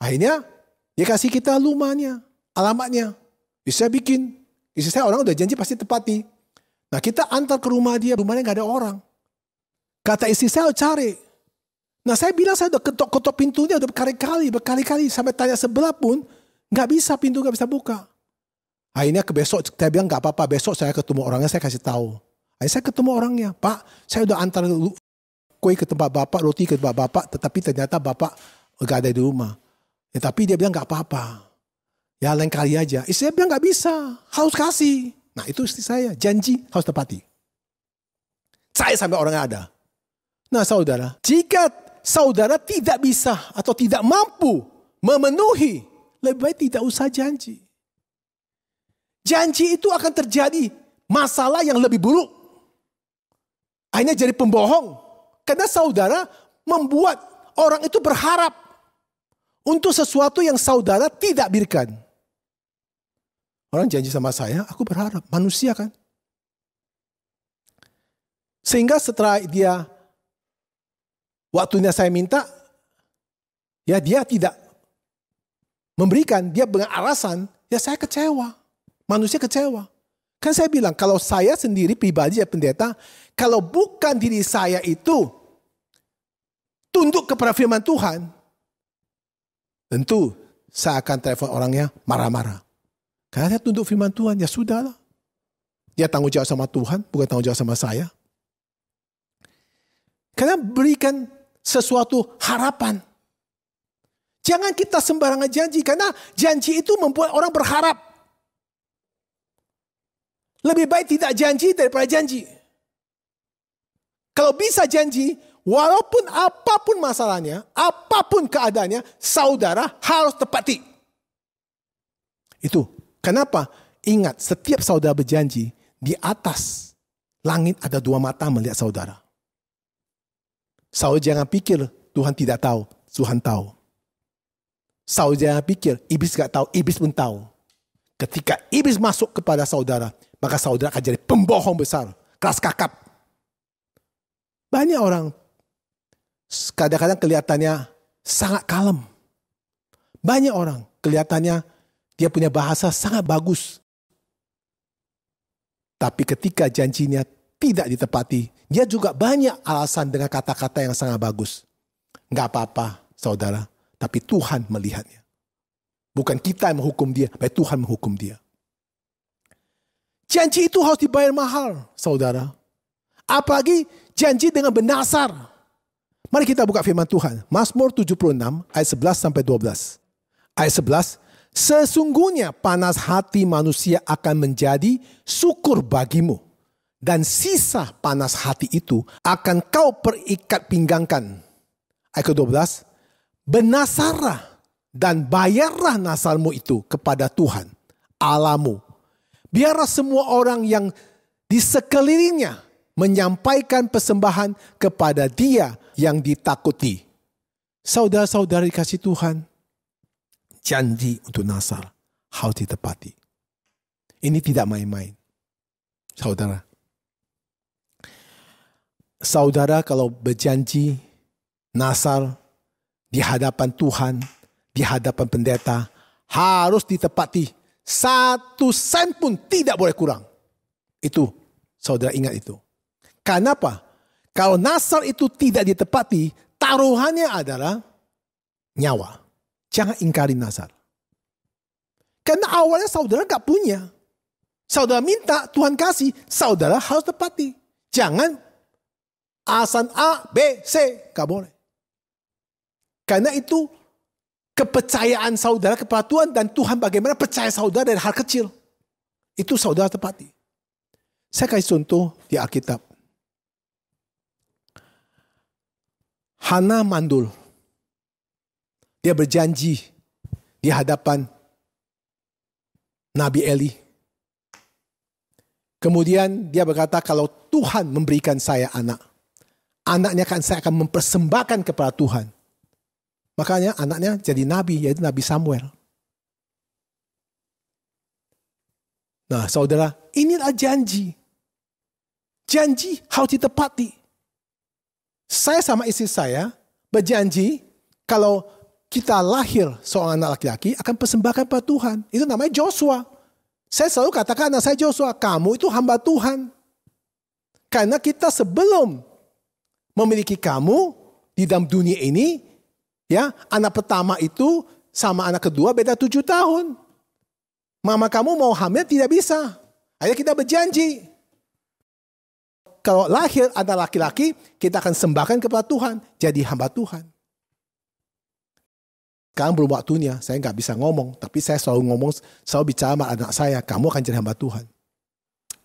Akhirnya dia kasih kita rumahnya, alamatnya. Saya bikin, istri saya orang udah janji pasti tepati. Nah kita antar ke rumah dia, rumahnya gak ada orang. Kata istri saya cari. Nah saya bilang saya udah ketok-ketok pintunya udah berkali-kali. Sampai tanya sebelah pun gak bisa, pintu gak bisa buka. Akhirnya ke besok, saya bilang gak apa-apa, besok saya ketemu orangnya, saya kasih tahu. Akhirnya saya ketemu orangnya, Pak saya udah antar kue ke tempat bapak, roti ke tempat bapak, tetapi ternyata bapak gak ada di rumah. Ya, tapi dia bilang gak apa-apa. Ya lain kali aja. Istri saya bilang gak bisa, harus kasih. Nah itu istri saya, janji harus tepati. Saya sampai orangnya ada. Nah saudara, jika saudara tidak bisa atau tidak mampu memenuhi, lebih baik tidak usah janji. Janji itu akan terjadi masalah yang lebih buruk. Akhirnya jadi pembohong. Karena saudara membuat orang itu berharap untuk sesuatu yang saudara tidak berikan. Orang janji sama saya, aku berharap. Manusia kan. Sehingga setelah dia, waktunya saya minta, ya dia tidak memberikan. Dia dengan alasan, ya saya kecewa. Manusia kecewa. Kan saya bilang, kalau saya sendiri pribadi ya pendeta, kalau bukan diri saya itu tunduk kepada firman Tuhan, tentu saya akan telepon orangnya marah-marah. Karena saya tunduk firman Tuhan, ya sudahlah. Dia tanggung jawab sama Tuhan, bukan tanggung jawab sama saya. Karena berikan sesuatu harapan. Jangan kita sembarangan janji, karena janji itu membuat orang berharap. Lebih baik tidak janji daripada janji. Kalau bisa janji, walaupun apapun masalahnya, apapun keadaannya, saudara harus tepati. Itu. Kenapa? Ingat, setiap saudara berjanji, di atas langit ada dua mata melihat saudara. Saudara jangan pikir Tuhan tidak tahu, Tuhan tahu. Saudara jangan pikir iblis gak tahu, iblis pun tahu. Ketika iblis masuk kepada saudara, maka saudara akan jadi pembohong besar, keras kakap. Banyak orang kadang-kadang kelihatannya sangat kalem. Banyak orang kelihatannya dia punya bahasa sangat bagus. Tapi ketika janjinya tidak ditepati, dia juga banyak alasan dengan kata-kata yang sangat bagus. Enggak apa-apa saudara, tapi Tuhan melihatnya. Bukan kita yang menghukum dia, tapi Tuhan menghukum dia. Janji itu harus dibayar mahal, saudara. Apalagi janji dengan berdasar. Mari kita buka firman Tuhan. Mazmur 76 ayat 11 sampai 12. Ayat 11. Sesungguhnya panas hati manusia akan menjadi syukur bagimu. Dan sisa panas hati itu akan kau perikat pinggangkan. Ayat ke-12. Bernasarlah dan bayarlah nasarmu itu kepada Tuhan Allahmu. Biarlah semua orang yang di sekelilingnya menyampaikan persembahan kepada Dia yang ditakuti. Saudara-saudara dikasih Tuhan, janji untuk nasar harus ditepati. Ini tidak main-main. Saudara kalau berjanji nasar di hadapan Tuhan, di hadapan pendeta, harus ditepati. 1 sen pun tidak boleh kurang. Itu, saudara ingat itu. Kenapa? Kalau nasar itu tidak ditepati, taruhannya adalah nyawa. Jangan ingkari nasar. Karena awalnya saudara gak punya. Saudara minta, Tuhan kasih, saudara harus tepati. Jangan alasan A, B, C, gak boleh. Karena itu kepercayaan saudara kepada Tuhan, dan Tuhan bagaimana percaya saudara dari hal kecil. Itu saudara tepati. Saya kasih contoh di Alkitab. Hana mandul. Dia berjanji di hadapan Nabi Eli. Kemudian dia berkata, kalau Tuhan memberikan saya anak, anaknya saya akan mempersembahkan kepada Tuhan. Makanya anaknya jadi nabi, yaitu Nabi Samuel. Nah saudara, inilah janji. Janji harus ditepati. Saya sama istri saya berjanji, kalau kita lahir seorang anak laki-laki akan persembahkan pada Tuhan. Itu namanya Joshua. Saya selalu katakan anak saya Joshua, kamu itu hamba Tuhan. Karena kita sebelum memiliki kamu di dalam dunia ini, ya, anak pertama itu sama anak kedua beda 7 tahun. Mama kamu mau hamil tidak bisa. Akhirnya kita berjanji. Kalau lahir anak laki-laki, kita akan sembahkan kepada Tuhan. Jadi hamba Tuhan. Sekarang belum waktunya, saya nggak bisa ngomong. Tapi saya selalu bicara sama anak saya, kamu akan jadi hamba Tuhan.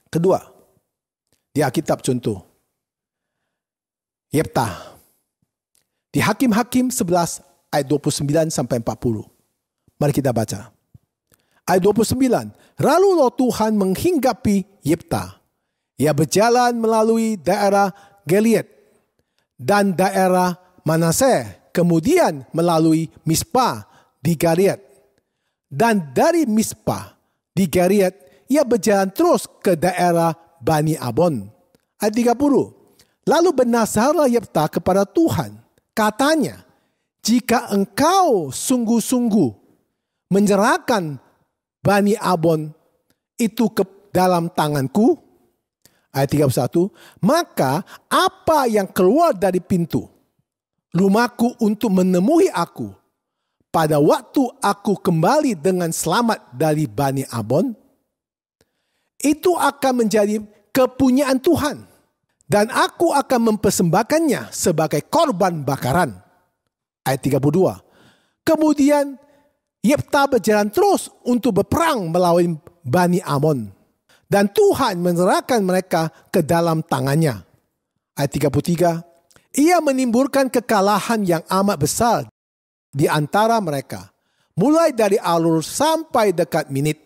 Kedua, di Alkitab contoh. Yefta. Di Hakim-Hakim 11 ayat 29 sampai 40. Mari kita baca. Ayat 29. Lalu roh Tuhan menghinggapi Yefta. Ia berjalan melalui daerah Gilead dan daerah Manaseh. Kemudian melalui Mispa di Gilead. Dan dari Mispa di Gilead, ia berjalan terus ke daerah Bani Abon. Ayat 30. Lalu bernazarlah Yefta kepada Tuhan. Katanya, jika engkau sungguh-sungguh menyerahkan Bani Abon itu ke dalam tanganku, ayat 31, maka apa yang keluar dari pintu rumahku untuk menemui aku pada waktu aku kembali dengan selamat dari Bani Abon, itu akan menjadi kepunyaan Tuhan. Dan aku akan mempersembahkannya sebagai korban bakaran. Ayat 32. Kemudian Yefta berjalan terus untuk berperang melawan Bani Amon. Dan Tuhan menyerahkan mereka ke dalam tangannya. Ayat 33. Ia menimbulkan kekalahan yang amat besar di antara mereka. Mulai dari Alur sampai dekat Minit.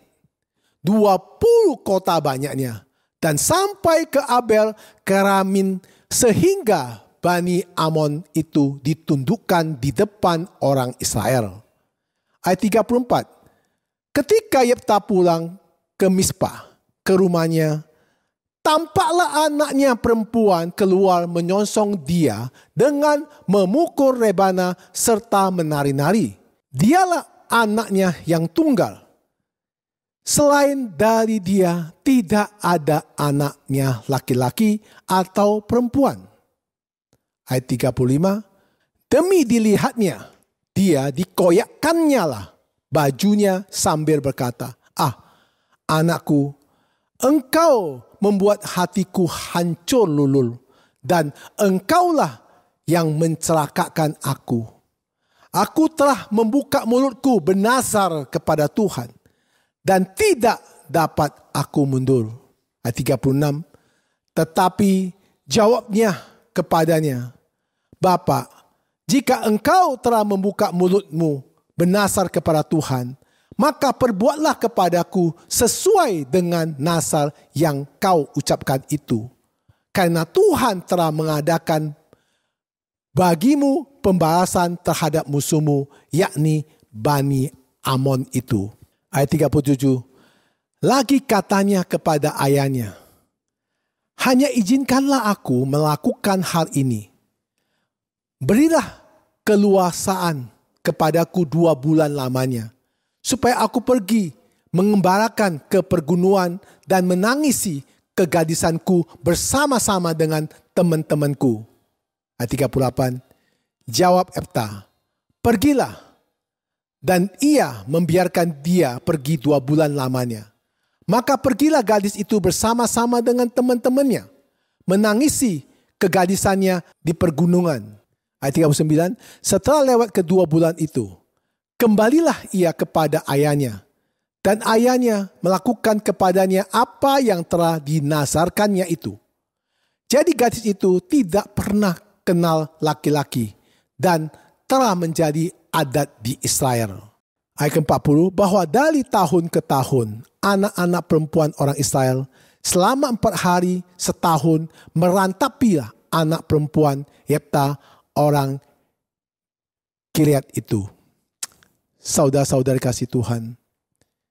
20 kota banyaknya. Dan sampai ke Abel Keramin sehingga Bani Amon itu ditundukkan di depan orang Israel. Ayat 34. Ketika Yefta pulang ke Mispa, ke rumahnya, tampaklah anaknya perempuan keluar menyongsong dia dengan memukul rebana serta menari-nari. Dialah anaknya yang tunggal. Selain dari dia, tidak ada anaknya laki-laki atau perempuan. Ayat 35. Demi dilihatnya, dia dikoyakkannya lah bajunya sambil berkata, anakku, engkau membuat hatiku hancur lulul, dan engkaulah yang mencelakakan aku. Aku telah membuka mulutku bernazar kepada Tuhan, dan tidak dapat aku mundur. Ayat 36. Tetapi jawabnya kepadanya, Bapa, jika engkau telah membuka mulutmu bernazar kepada Tuhan, maka perbuatlah kepadaku sesuai dengan nazar yang kau ucapkan itu. Karena Tuhan telah mengadakan bagimu pembalasan terhadap musuhmu, yakni Bani Amon itu. Ayat 37. Lagi katanya kepada ayahnya, hanya izinkanlah aku melakukan hal ini. Berilah keluasaan kepadaku 2 bulan lamanya, supaya aku pergi mengembarakan ke pergunungan dan menangisi kegadisanku bersama-sama dengan teman-temanku. Ayat 38. Jawab Yefta, pergilah. Dan ia membiarkan dia pergi 2 bulan lamanya. Maka pergilah gadis itu bersama-sama dengan teman-temannya, menangisi kegadisannya di pergunungan. Ayat 39. Setelah lewat kedua bulan itu, kembalilah ia kepada ayahnya. Dan ayahnya melakukan kepadanya apa yang telah dinazarkannya itu. Jadi gadis itu tidak pernah kenal laki-laki dan telah menjadi adat di Israel. Ayat 40, bahwa dari tahun ke tahun, anak-anak perempuan orang Israel selama 4 hari setahun merantapilah anak perempuan Yefta orang Gilead itu. Saudara-saudara kasih Tuhan,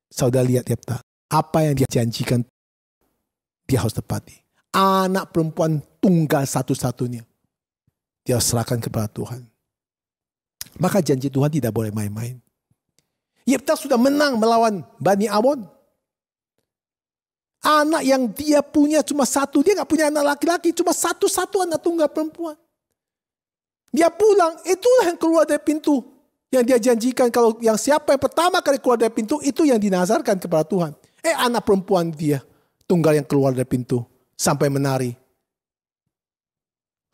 saudara lihat Yefta, apa yang dia janjikan dia harus tepati. Anak perempuan tunggal satu-satunya dia serahkan kepada Tuhan. Maka janji Tuhan tidak boleh main-main. Yefta sudah menang melawan Bani Amon. Anak yang dia punya cuma satu. Dia gak punya anak laki-laki. Cuma satu-satu anak tunggal perempuan. Dia pulang. Itulah yang keluar dari pintu. Yang dia janjikan. Kalau yang siapa yang pertama kali keluar dari pintu. Itu yang dinazarkan kepada Tuhan. Anak perempuan dia. Tunggal yang keluar dari pintu. Sampai menari.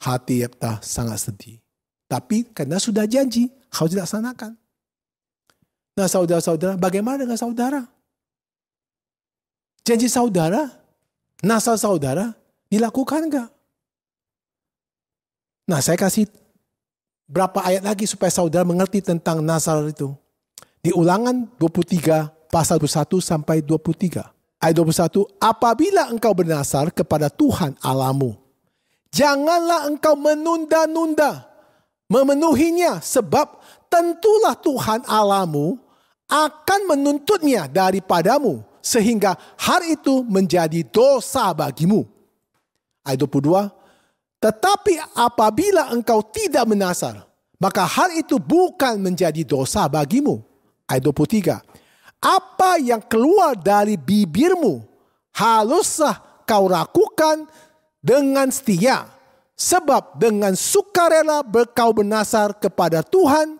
Hati Yefta sangat sedih. Tapi karena sudah janji. Harus dilaksanakan. Nah saudara-saudara. Bagaimana dengan saudara? Janji saudara, nazar saudara, dilakukan enggak? Nah, saya kasih berapa ayat lagi supaya saudara mengerti tentang nazar itu. Di Ulangan 23, pasal 21 sampai 23. Ayat 21, apabila engkau bernazar kepada Tuhan Allahmu, janganlah engkau menunda-nunda memenuhinya, sebab tentulah Tuhan Allahmu akan menuntutnya daripadamu, sehingga hari itu menjadi dosa bagimu. Ayat 22. Tetapi apabila engkau tidak menazar, maka hari itu bukan menjadi dosa bagimu. Ayat 23. Apa yang keluar dari bibirmu, haruslah kau lakukan dengan setia. Sebab dengan sukarela kau bernazar kepada Tuhan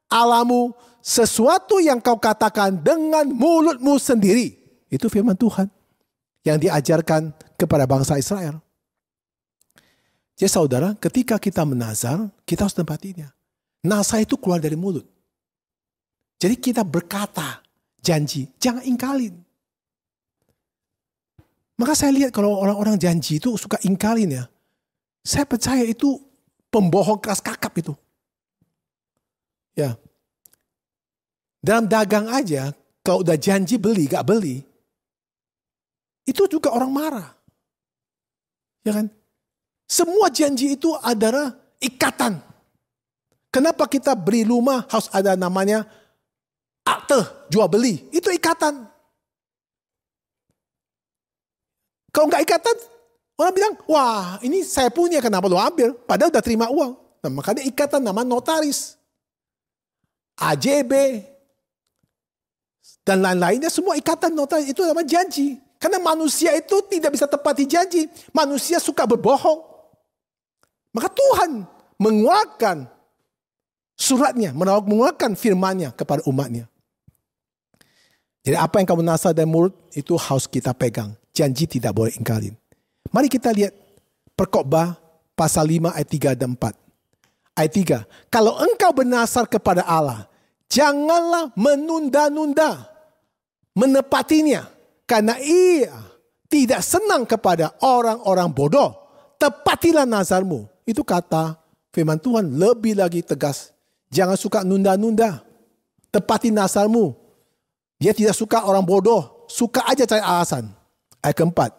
Allahmu, sesuatu yang kau katakan dengan mulutmu sendiri. Itu firman Tuhan yang diajarkan kepada bangsa Israel. Jadi saudara, ketika kita menazar, kita harus tempatinya. Nazar itu keluar dari mulut. Jadi kita berkata janji, jangan ingkalin. Maka saya lihat kalau orang-orang janji itu suka ingkalin ya. Saya percaya itu pembohong keras kakap itu. Ya. Dalam dagang aja, kalau udah janji beli, gak beli. Itu juga orang marah. Ya kan? Semua janji itu adalah ikatan. Kenapa kita beli rumah harus ada namanya akte jual beli? Itu ikatan. Kalau nggak ikatan, orang bilang, wah ini saya punya, kenapa lo ambil? Padahal udah terima uang. Nah, makanya ikatan nama notaris. AJB. Dan lain-lainnya semua ikatan notaris. Itu namanya janji. Karena manusia itu tidak bisa tepati janji. Manusia suka berbohong. Maka Tuhan mengeluarkan suratnya, mengeluarkan firman-Nya kepada umat-Nya. Jadi apa yang kamu nazar dari mulut itu harus kita pegang. Janji tidak boleh ingkarin. Mari kita lihat Perkhotbah pasal 5 ayat 3 dan 4. Ayat 3. Kalau engkau bernazar kepada Allah, janganlah menunda-nunda menepatinya. Karena ia tidak senang kepada orang-orang bodoh. Tepatilah nazarmu. Itu kata firman Tuhan lebih lagi tegas. Jangan suka nunda-nunda. Tepati nazarmu. Dia tidak suka orang bodoh. Suka aja cari alasan. Ayat keempat.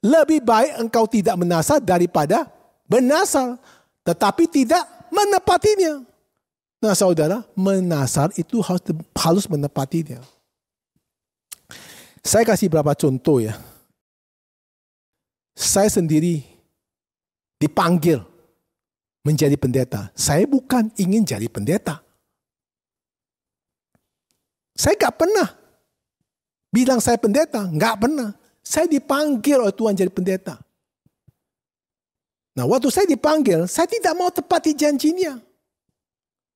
Lebih baik engkau tidak menazar daripada bernazar. Tetapi tidak menepatinya. Nah saudara, menazar itu harus menepatinya. Saya kasih beberapa contoh ya. Saya sendiri dipanggil menjadi pendeta. Saya bukan ingin jadi pendeta. Saya gak pernah bilang saya pendeta. Gak pernah. Saya dipanggil oleh Tuhan jadi pendeta. Nah waktu saya dipanggil, saya tidak mau tepati janjinya.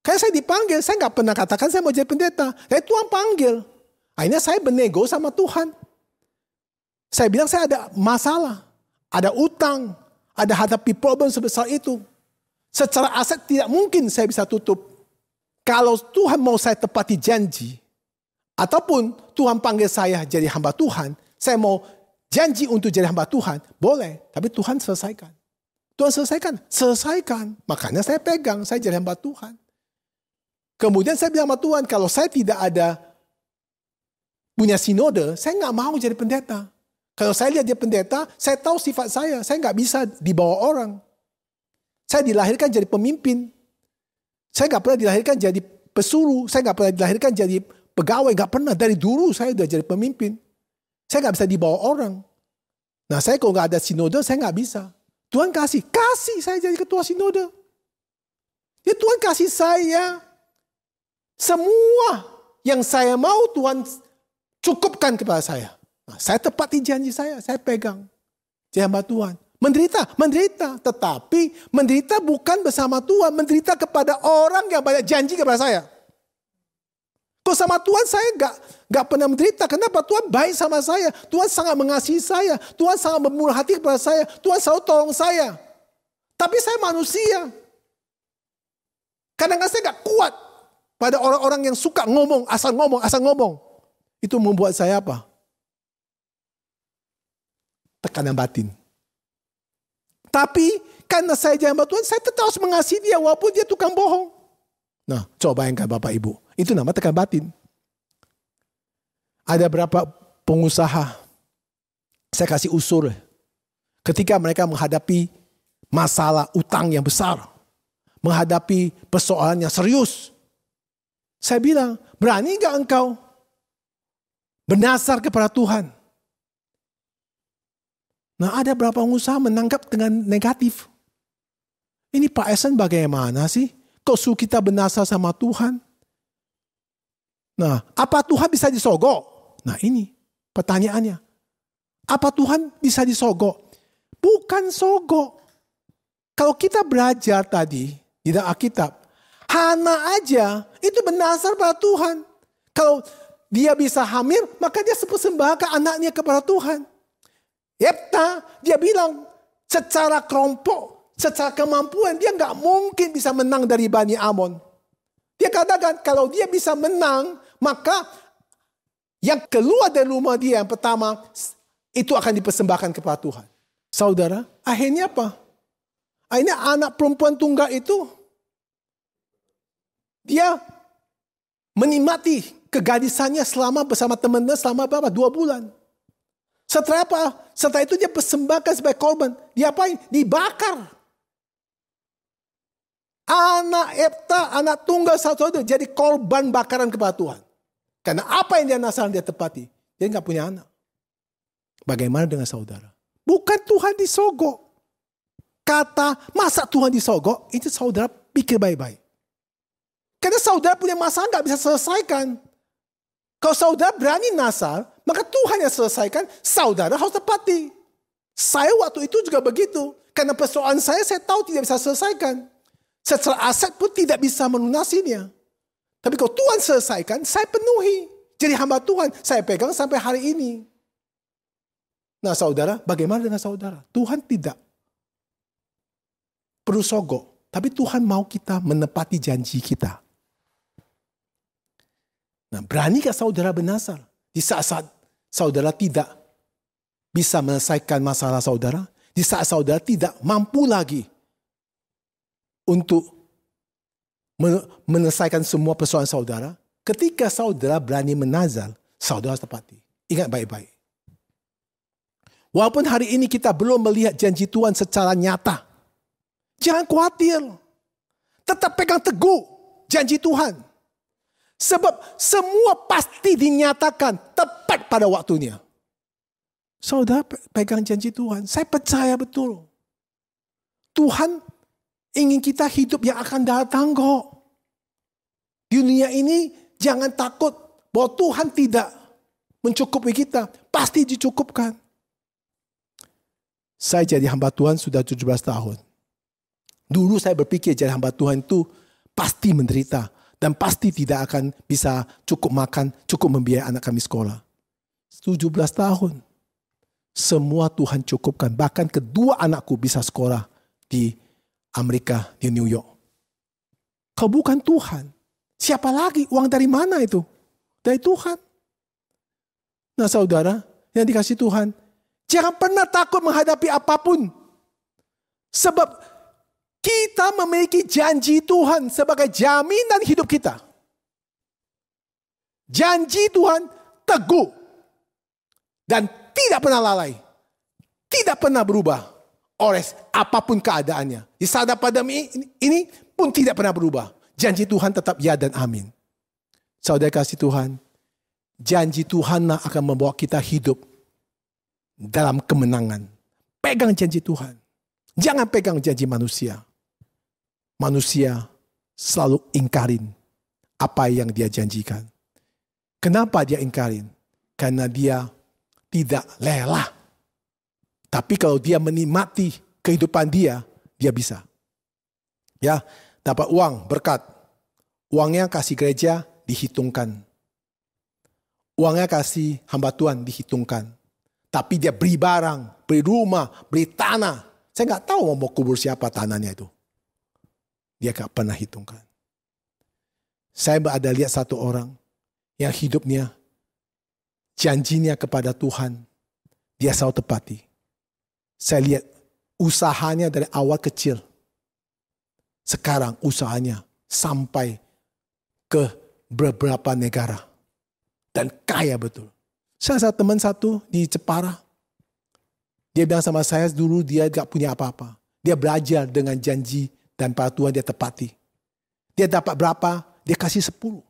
Karena saya dipanggil, saya gak pernah katakan saya mau jadi pendeta. Tapi Tuhan panggil. Akhirnya saya bernego sama Tuhan. Saya bilang saya ada masalah. Ada utang. Ada hadapi problem sebesar itu. Secara aset tidak mungkin saya bisa tutup. Kalau Tuhan mau saya tepati janji. Ataupun Tuhan panggil saya jadi hamba Tuhan. Saya mau janji untuk jadi hamba Tuhan. Boleh. Tapi Tuhan selesaikan. Tuhan selesaikan. Selesaikan. Makanya saya pegang. Saya jadi hamba Tuhan. Kemudian saya bilang sama Tuhan. Kalau saya tidak ada punya sinode, saya nggak mau jadi pendeta. Kalau saya lihat dia pendeta, saya tahu sifat saya nggak bisa dibawa orang. Saya dilahirkan jadi pemimpin. Saya nggak pernah dilahirkan jadi pesuruh. Saya nggak pernah dilahirkan jadi pegawai. Nggak pernah. Dari dulu saya udah jadi pemimpin. Saya nggak bisa dibawa orang. Nah saya kalau nggak ada sinode, saya nggak bisa. Tuhan kasih saya jadi ketua sinode. Ya Tuhan kasih saya Semua yang saya mau Tuhan cukupkan kepada saya. Nah, saya tepati janji saya pegang. Jadi hamba Tuhan. Menderita. Tetapi menderita bukan bersama Tuhan. Menderita kepada orang yang banyak janji kepada saya. Kalau sama Tuhan saya gak pernah menderita. Kenapa? Tuhan baik sama saya. Tuhan sangat mengasihi saya. Tuhan sangat bermurah hati kepada saya. Tuhan selalu tolong saya. Tapi saya manusia. Kadang-kadang saya gak kuat pada orang-orang yang suka ngomong, asal ngomong. Itu membuat saya apa? Tekanan batin. Tapi karena saya jadi hamba Tuhan, saya tetap harus mengasihi dia walaupun dia tukang bohong. Nah, coba bayangkan Bapak Ibu. Itu nama tekanan batin. Ada berapa pengusaha, saya kasih usul. Ketika mereka menghadapi masalah utang yang besar, menghadapi persoalan yang serius, saya bilang, berani gak engkau bernasar kepada Tuhan? Nah, ada berapa pengusaha menangkap dengan negatif. Ini Pak Esen bagaimana sih? Kok suruh kita bernasar sama Tuhan? Nah, apa Tuhan bisa disogok? Nah, ini pertanyaannya. Apa Tuhan bisa disogok? Bukan sogok. Kalau kita belajar tadi di dalam Alkitab, Hana aja itu bernasar pada Tuhan. Kalau dia bisa hamil, maka dia persembahkan anaknya kepada Tuhan. Yefta, dia bilang secara kelompok, secara kemampuan, dia gak mungkin bisa menang dari Bani Amon. Dia katakan kalau dia bisa menang, maka yang keluar dari rumah dia yang pertama, itu akan dipersembahkan kepada Tuhan. Saudara, akhirnya apa? Akhirnya anak perempuan tunggal itu, dia menikmati kegadisannya selama bersama temannya selama berapa? 2 bulan. Setelah apa? Setelah itu dia persembahkan sebagai korban. Dia apain? Dibakar. Anak Yefta, anak tunggal satu itu jadi korban bakaran kepada Tuhan. Karena apa yang dia nasar dia tepati. Dia nggak punya anak. Bagaimana dengan saudara? Bukan Tuhan disogok. Kata masa Tuhan disogok, itu saudara pikir baik-baik. Karena saudara punya masalah nggak bisa selesaikan. Kalau saudara berani nasar, maka Tuhan yang selesaikan, saudara harus tepati. Saya waktu itu juga begitu. Karena persoalan saya tahu tidak bisa selesaikan. Secara aset pun tidak bisa melunasinya. Tapi kalau Tuhan selesaikan, saya penuhi. Jadi hamba Tuhan, saya pegang sampai hari ini. Nah saudara, bagaimana dengan saudara? Tuhan tidak perlu sogok. Tapi Tuhan mau kita menepati janji kita. Nah, beranikah saudara bernasar? Di saat-saat saudara tidak bisa menyelesaikan masalah saudara. Di saat saudara tidak mampu lagi untuk menyelesaikan semua persoalan saudara. Ketika saudara berani menazar, saudara harus tepati. Ingat baik-baik. Walaupun hari ini kita belum melihat janji Tuhan secara nyata. Jangan khawatir. Tetap pegang teguh janji Tuhan. Sebab semua pasti dinyatakan tepat pada waktunya. Saudara pegang janji Tuhan. Saya percaya betul. Tuhan ingin kita hidup yang akan datang kok. Di dunia ini jangan takut bahwa Tuhan tidak mencukupi kita. Pasti dicukupkan. Saya jadi hamba Tuhan sudah 17 tahun. Dulu saya berpikir jadi hamba Tuhan itu pasti menderita. Dan pasti tidak akan bisa cukup makan, cukup membiayai anak kami sekolah. 17 tahun. Semua Tuhan cukupkan. Bahkan kedua anakku bisa sekolah di Amerika, di New York. Kalau bukan Tuhan, siapa lagi? Uang dari mana itu? Dari Tuhan. Nah saudara, yang dikasih Tuhan, jangan pernah takut menghadapi apapun. Sebab kita memiliki janji Tuhan sebagai jaminan hidup kita. Janji Tuhan teguh. Dan tidak pernah lalai. Tidak pernah berubah oleh apapun keadaannya. Di saat pandemi ini pun tidak pernah berubah. Janji Tuhan tetap ya dan amin. Saudara kasih Tuhan. Janji Tuhan akan membawa kita hidup dalam kemenangan. Pegang janji Tuhan. Jangan pegang janji manusia. Manusia selalu ingkarin apa yang dia janjikan. Kenapa dia ingkarin? Karena dia tidak rela. Tapi kalau dia menikmati kehidupan dia bisa. Ya, dapat uang, berkat. Uangnya kasih gereja, dihitungkan. Uangnya kasih hamba Tuhan, dihitungkan. Tapi dia beli barang, beli rumah, beli tanah. Saya nggak tahu mau kubur siapa tanahnya itu. Dia nggak pernah hitungkan. Saya ada lihat satu orang yang hidupnya, janjinya kepada Tuhan, dia selalu tepati. Saya lihat usahanya dari awal kecil. Sekarang usahanya sampai ke beberapa negara. Dan kaya betul. Saya ada teman satu di Jepara. Dia bilang sama saya dulu dia gak punya apa-apa. Dia belajar dengan janji dan para Tuhan dia tepati. Dia dapat berapa, dia kasih 10.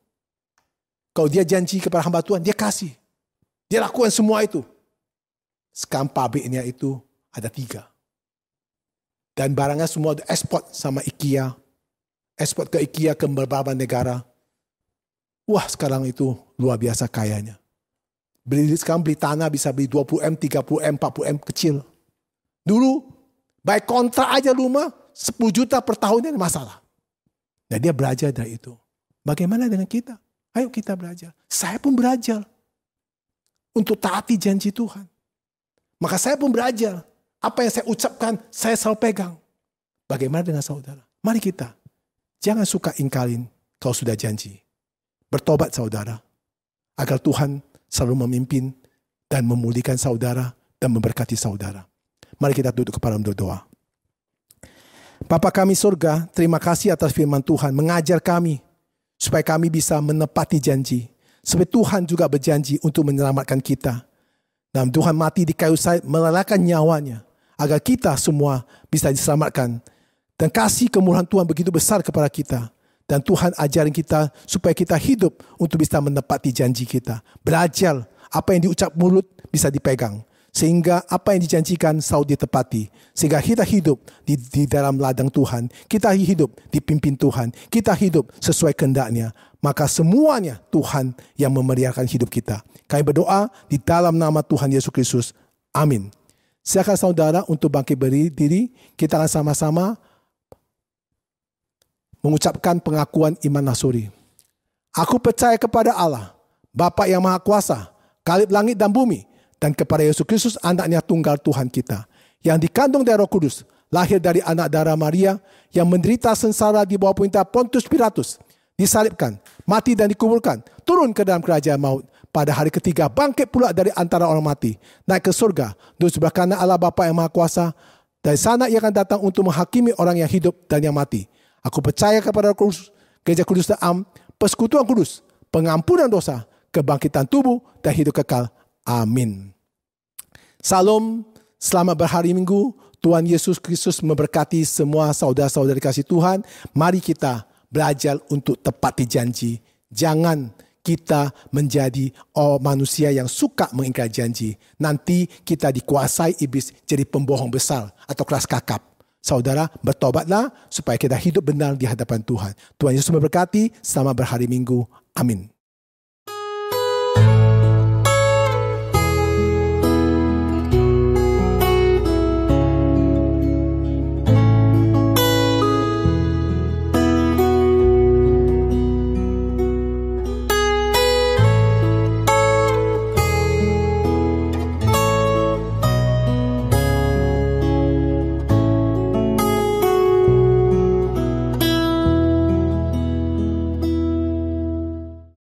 Kalau dia janji kepada hamba Tuhan, dia kasih. Dia lakukan semua itu. Sekarang pabriknya itu ada 3. Dan barangnya semua ekspor sama IKEA. Ekspor ke IKEA ke beberapa negara. Wah, sekarang itu luar biasa kayanya. Sekarang beli tanah bisa beli 20M, 30M, 40M kecil. Dulu, baik kontrak aja rumah, 10 juta per tahunnya masalah. Dan dia belajar dari itu. Bagaimana dengan kita? Ayo kita belajar. Saya pun belajar. Untuk taati janji Tuhan. Maka saya pun belajar. Apa yang saya ucapkan, saya selalu pegang. Bagaimana dengan saudara? Mari kita. Jangan suka ingkarin kalau sudah janji. Bertobat saudara. Agar Tuhan selalu memimpin dan memulihkan saudara dan memberkati saudara. Mari kita duduk kepada berdoa. Bapa kami surga, terima kasih atas firman Tuhan. Mengajar kami supaya kami bisa menepati janji. Supaya Tuhan juga berjanji untuk menyelamatkan kita. Dan Tuhan mati di kayu salib merelakan nyawanya. Agar kita semua bisa diselamatkan. Dan kasih kemurahan Tuhan begitu besar kepada kita. Dan Tuhan ajarin kita supaya kita hidup untuk bisa menepati janji kita. Belajar apa yang diucap mulut bisa dipegang. Sehingga apa yang dijanjikan selalu ditepati. Sehingga kita hidup di dalam ladang Tuhan. Kita hidup dipimpin Tuhan. Kita hidup sesuai kehendaknya. Maka semuanya Tuhan yang memeriahkan hidup kita. Kami berdoa di dalam nama Tuhan Yesus Kristus. Amin. Silakan saudara untuk bangkit berdiri. Kita akan sama-sama mengucapkan pengakuan iman Nasuri. Aku percaya kepada Allah, Bapa yang Maha Kuasa, Khalib langit dan bumi, dan kepada Yesus Kristus anaknya tunggal Tuhan kita, yang dikandung dari Roh Kudus, lahir dari anak darah Maria, yang menderita sengsara di bawah perintah Pontius Pilatus, disalibkan, mati dan dikuburkan, turun ke dalam kerajaan maut, pada hari ketiga bangkit pula dari antara orang mati, naik ke surga, duduk sebelah kanan Allah Bapa yang Maha Kuasa, dari sana ia akan datang untuk menghakimi orang yang hidup dan yang mati. Aku percaya kepada Kudus, Gereja Kudus dan Am, persekutuan kudus, pengampunan dosa, kebangkitan tubuh, dan hidup kekal. Amin. Salam, selamat berhari Minggu. Tuhan Yesus Kristus memberkati semua saudara-saudari kasih Tuhan. Mari kita belajar untuk tepati janji. Jangan kita menjadi manusia yang suka mengingkari janji. Nanti kita dikuasai iblis jadi pembohong besar atau keras kakap. Saudara, bertobatlah supaya kita hidup benar di hadapan Tuhan. Tuhan Yesus memberkati. Selamat berhari Minggu. Amin.